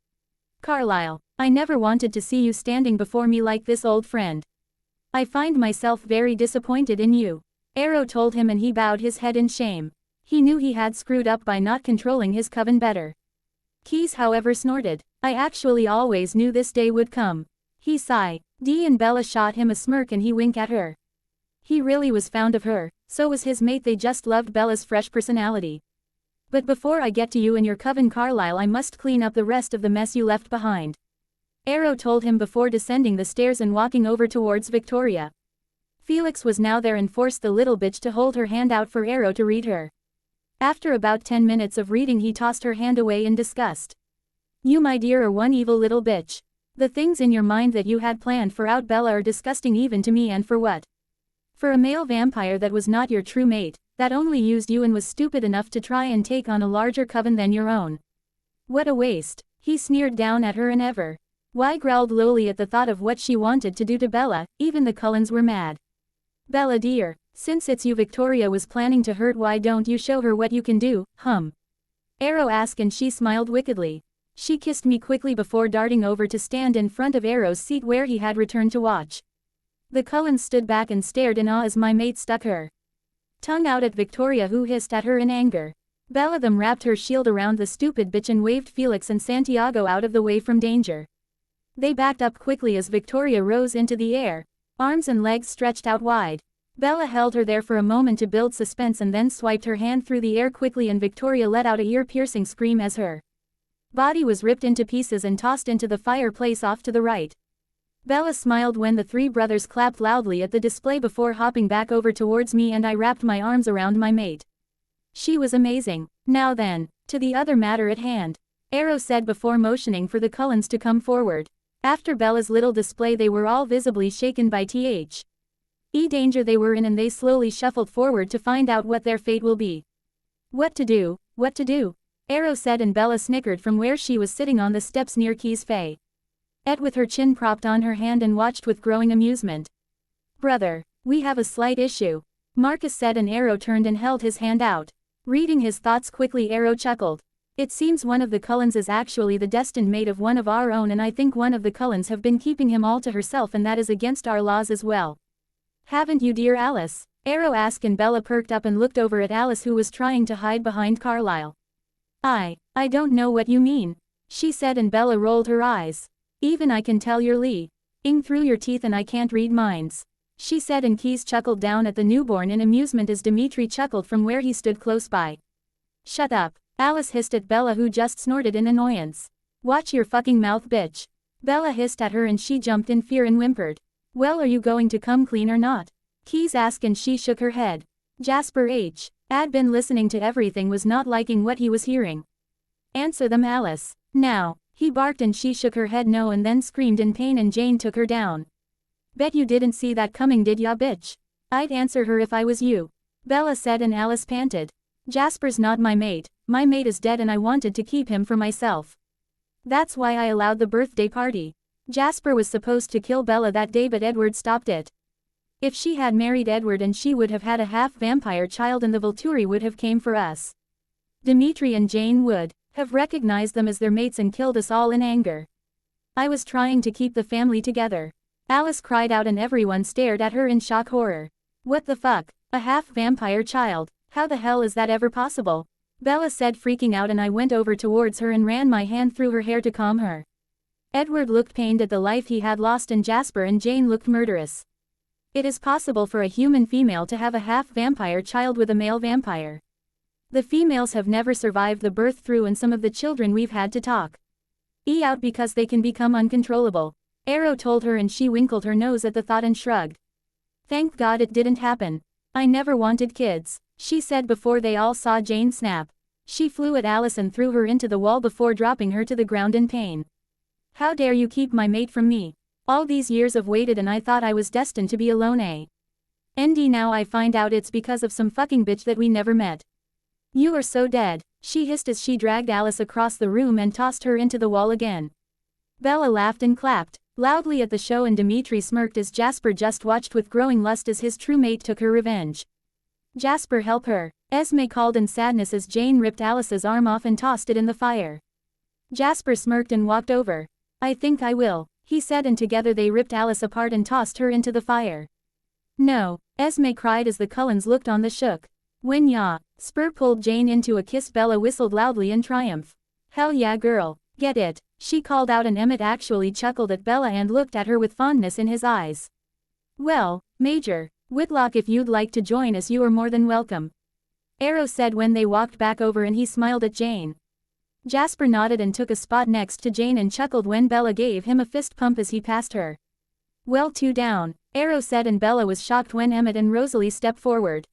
Carlisle, I never wanted to see you standing before me like this, old friend. I find myself very disappointed in you. Arrow told him, and he bowed his head in shame. He knew he had screwed up by not controlling his coven better. Keys, however, snorted. I actually always knew this day would come. He sighed. Dee and Bella shot him a smirk and he winked at her. He really was fond of her, so was his mate. They just loved Bella's fresh personality. But before I get to you and your coven, Carlisle, I must clean up the rest of the mess you left behind. Arrow told him before descending the stairs and walking over towards Victoria. Felix was now there and forced the little bitch to hold her hand out for Arrow to read her. After about 10 minutes of reading, he tossed her hand away in disgust. You, my dear, are one evil little bitch. The things in your mind that you had planned for out Bella are disgusting even to me, and for what? For a male vampire that was not your true mate, that only used you and was stupid enough to try and take on a larger coven than your own. What a waste. He sneered down at her and ever. Why growled lowly at the thought of what she wanted to do to Bella. Even the Cullens were mad. Bella dear, since it's you Victoria was planning to hurt, why don't you show her what you can do, Arrow asked, and she smiled wickedly. She kissed me quickly before darting over to stand in front of Arrow's seat where he had returned to watch. The Cullens stood back and stared in awe as my mate stuck her tongue out at Victoria, who hissed at her in anger. Bella them wrapped her shield around the stupid bitch and waved Felix and Santiago out of the way from danger. They backed up quickly as Victoria rose into the air, arms and legs stretched out wide. Bella held her there for a moment to build suspense and then swiped her hand through the air quickly, and Victoria let out a ear-piercing scream as her body was ripped into pieces and tossed into the fireplace off to the right. Bella smiled when the three brothers clapped loudly at the display before hopping back over towards me, and I wrapped my arms around my mate. She was amazing. Now then, to the other matter at hand, Arrow said before motioning for the Cullens to come forward. After Bella's little display, they were all visibly shaken by danger they were in, and they slowly shuffled forward to find out what their fate will be. What to do, Arrow said, and Bella snickered from where she was sitting on the steps near Key's Faye. Ed with her chin propped on her hand and watched with growing amusement. Brother, we have a slight issue, Marcus said, and Arrow turned and held his hand out. Reading his thoughts quickly, Arrow chuckled. It seems one of the Cullens is actually the destined mate of one of our own, and I think one of the Cullens have been keeping him all to herself, and that is against our laws as well. Haven't you, dear Alice? Arrow asked, and Bella perked up and looked over at Alice, who was trying to hide behind Carlisle. I don't know what you mean, she said, and Bella rolled her eyes. Even I can tell you're lying through your teeth, and I can't read minds, she said, and Keys chuckled down at the newborn in amusement as Dmitri chuckled from where he stood close by. Shut up, Alice hissed at Bella, who just snorted in annoyance. Watch your fucking mouth, bitch, Bella hissed at her, and she jumped in fear and whimpered. Well, are you going to come clean or not? Keys asked, and she shook her head. Jasper had been listening to everything, was not liking what he was hearing. Answer them, Alice. Now, he barked, and she shook her head no and then screamed in pain, and Jane took her down. Bet you didn't see that coming, did ya, bitch? I'd answer her if I was you, Bella said, and Alice panted. Jasper's not my mate is dead, and I wanted to keep him for myself. That's why I allowed the birthday party. Jasper was supposed to kill Bella that day but Edward stopped it. If she had married Edward and she would have had a half-vampire child and the Volturi would have came for us. Dmitri and Jane would have recognized them as their mates and killed us all in anger. I was trying to keep the family together. Alice cried out and everyone stared at her in shock horror. What the fuck? A half-vampire child? How the hell is that ever possible? Bella said, freaking out, and I went over towards her and ran my hand through her hair to calm her. Edward looked pained at the life he had lost and Jasper and Jane looked murderous. It is possible for a human female to have a half-vampire child with a male vampire. The females have never survived the birth through and some of the children we've had to talk out because they can become uncontrollable. Arrow told her and she winkled her nose at the thought and shrugged. Thank God it didn't happen. I never wanted kids, she said before they all saw Jane snap. She flew at Alice and threw her into the wall before dropping her to the ground in pain. How dare you keep my mate from me? All these years I've waited and I thought I was destined to be alone, And now I find out it's because of some fucking bitch that we never met. You are so dead, she hissed as she dragged Alice across the room and tossed her into the wall again. Bella laughed and clapped loudly at the show and Dmitri smirked as Jasper just watched with growing lust as his true mate took her revenge. Jasper, help her, Renesmee called in sadness as Jane ripped Alice's arm off and tossed it in the fire. Jasper smirked and walked over. I think I will, he said, and together they ripped Alice apart and tossed her into the fire. No, Renesmee cried as the Cullens looked on the shook. When ya, Spur pulled Jane into a kiss. Bella whistled loudly in triumph. Hell yeah girl, get it, she called out, and Emmett actually chuckled at Bella and looked at her with fondness in his eyes. Well, Major Whitlock, if you'd like to join us you are more than welcome, Arrow said when they walked back over, and he smiled at Jane. Jasper nodded and took a spot next to Jane and chuckled when Bella gave him a fist pump as he passed her. Well, 2 down, Arrow said, and Bella was shocked when Emmett and Rosalie stepped forward.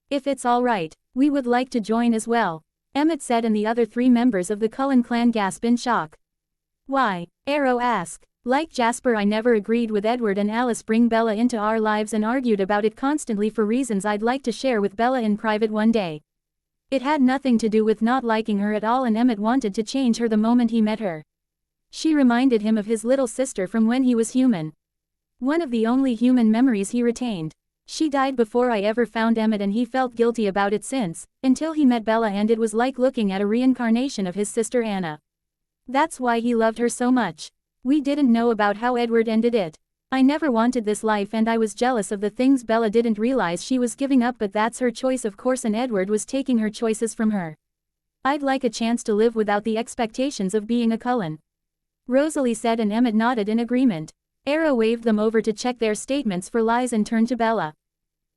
If it's all right, we would like to join as well, Emmett said, and the other 3 members of the Cullen clan gasped in shock. Why? Arrow asked. Like Jasper, I never agreed with Edward and Alice bring Bella into our lives and argued about it constantly for reasons I'd like to share with Bella in private one day. It had nothing to do with not liking her at all, and Emmett wanted to change her the moment he met her. She reminded him of his little sister from when he was human. One of the only human memories he retained. She died before I ever found Emmett, and he felt guilty about it since, until he met Bella, and it was like looking at a reincarnation of his sister Anna. That's why he loved her so much. We didn't know about how Edward ended it. I never wanted this life and I was jealous of the things Bella didn't realize she was giving up, but that's her choice of course, and Edward was taking her choices from her. I'd like a chance to live without the expectations of being a Cullen, Rosalie said, and Emmett nodded in agreement. Arrow waved them over to check their statements for lies and turned to Bella.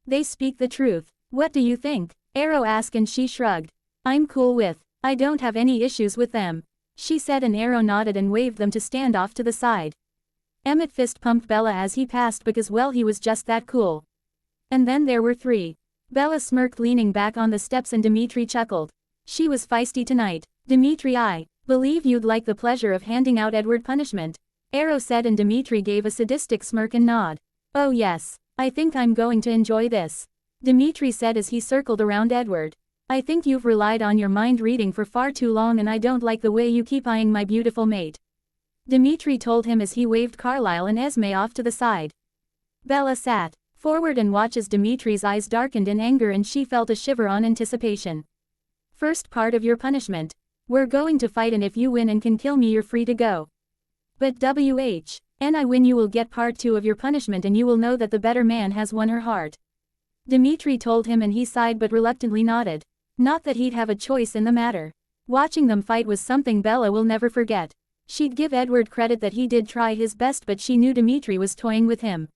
They speak the truth. What do you think? Arrow asked, and she shrugged. I'm cool with. I don't have any issues with them, she said, and Arrow nodded and waved them to stand off to the side. Emmett fist pumped Bella as he passed because, well, he was just that cool. And then there were 3. Bella smirked leaning back on the steps, and Dmitri chuckled. She was feisty tonight. Dmitri, I believe you'd like the pleasure of handing out Edward punishment, Arrow said, and Dmitri gave a sadistic smirk and nod. Oh yes, I think I'm going to enjoy this, Dmitri said as he circled around Edward. I think you've relied on your mind reading for far too long, and I don't like the way you keep eyeing my beautiful mate, Dmitri told him as he waved Carlisle and Renesmee off to the side. Bella sat forward and watched as Dimitri's eyes darkened in anger, and she felt a shiver on anticipation. First part of your punishment. We're going to fight, and if you win and can kill me you're free to go. But when I win you will get part 2 of your punishment, and you will know that the better man has won her heart, Dmitri told him, and he sighed but reluctantly nodded. Not that he'd have a choice in the matter. Watching them fight was something Bella will never forget. She'd give Edward credit that he did try his best, but she knew Dmitri was toying with him.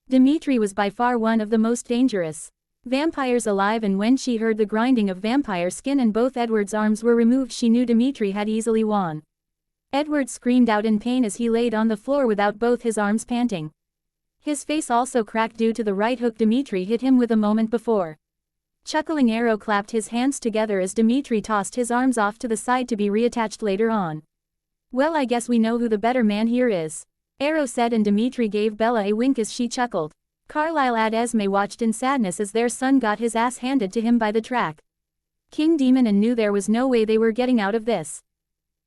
Dmitri was by far one of the most dangerous vampires alive, and when she heard the grinding of vampire skin and both Edward's arms were removed, she knew Dmitri had easily won. Edward screamed out in pain as he laid on the floor without both his arms, panting. His face also cracked due to the right hook Dmitri hit him with a moment before. Chuckling, Arrow clapped his hands together as Dmitri tossed his arms off to the side to be reattached later on. Well, I guess we know who the better man here is, Arrow said, and Dmitri gave Bella a wink as she chuckled. Carlisle and Renesmee watched in sadness as their son got his ass handed to him by the track King Demon, and knew there was no way they were getting out of this.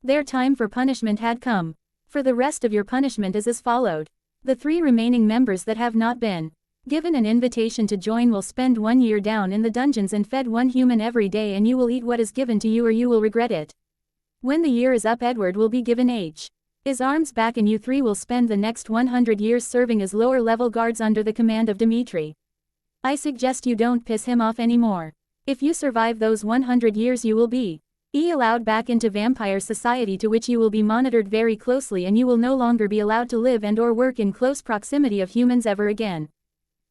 Their time for punishment had come. For the rest of your punishment is as followed. The 3 remaining members that have not been given an invitation to join will spend 1 year down in the dungeons and fed 1 human every day, and you will eat what is given to you or you will regret it. When the year is up, Edward will be given his arms back, and you 3 will spend the next 100 years serving as lower-level guards under the command of Dmitri. I suggest you don't piss him off anymore. If you survive those 100 years, you will be allowed back into vampire society, to which you will be monitored very closely, and you will no longer be allowed to live and or work in close proximity of humans ever again.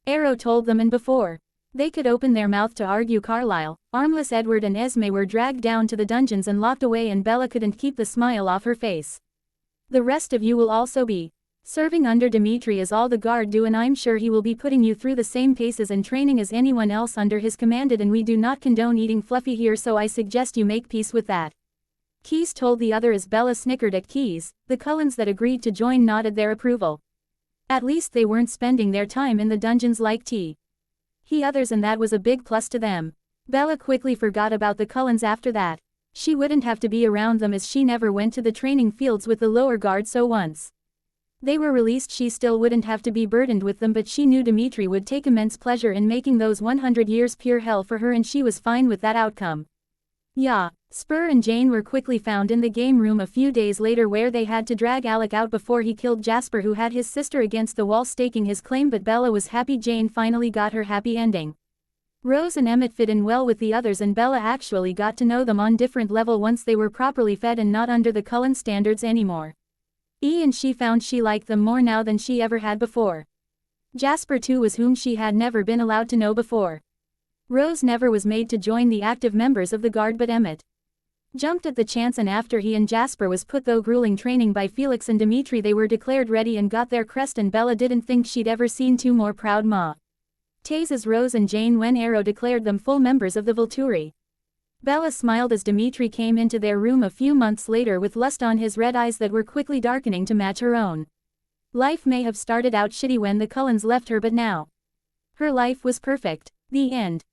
Arrow told them, and before they could open their mouth to argue, Carlisle, armless Edward and Esme were dragged down to the dungeons and locked away, and Bella couldn't keep the smile off her face. The rest of you will also be serving under Dmitri as all the guard do, and I'm sure he will be putting you through the same paces and training as anyone else under his commanded, and we do not condone eating fluffy here, so I suggest you make peace with that. Keyes told the other as Bella snickered at Keyes. The Cullens that agreed to join nodded their approval. At least they weren't spending their time in the dungeons like he others, and that was a big plus to them. Bella quickly forgot about the Cullens after that. She wouldn't have to be around them as she never went to the training fields with the lower guard, so once they were released she still wouldn't have to be burdened with them, but she knew Dmitri would take immense pleasure in making those 100 years pure hell for her, and she was fine with that outcome. Yeah. Spur and Jane were quickly found in the game room a few days later, where they had to drag Alec out before he killed Jasper, who had his sister against the wall staking his claim, but Bella was happy Jane finally got her happy ending. Rose and Emmett fit in well with the others, and Bella actually got to know them on different level once they were properly fed and not under the Cullen standards anymore. And she found she liked them more now than she ever had before. Jasper too was whom she had never been allowed to know before. Rose never was made to join the active members of the guard, but Emmett jumped at the chance, and after he and Jasper was put through grueling training by Felix and Dmitri, they were declared ready and got their crest, and Bella didn't think she'd ever seen 2 more proud Tays as Rose and Jane when Arrow declared them full members of the Volturi. Bella smiled as Dmitri came into their room a few months later with lust on his red eyes that were quickly darkening to match her own. Life may have started out shitty when the Cullens left her, but now her life was perfect. The end.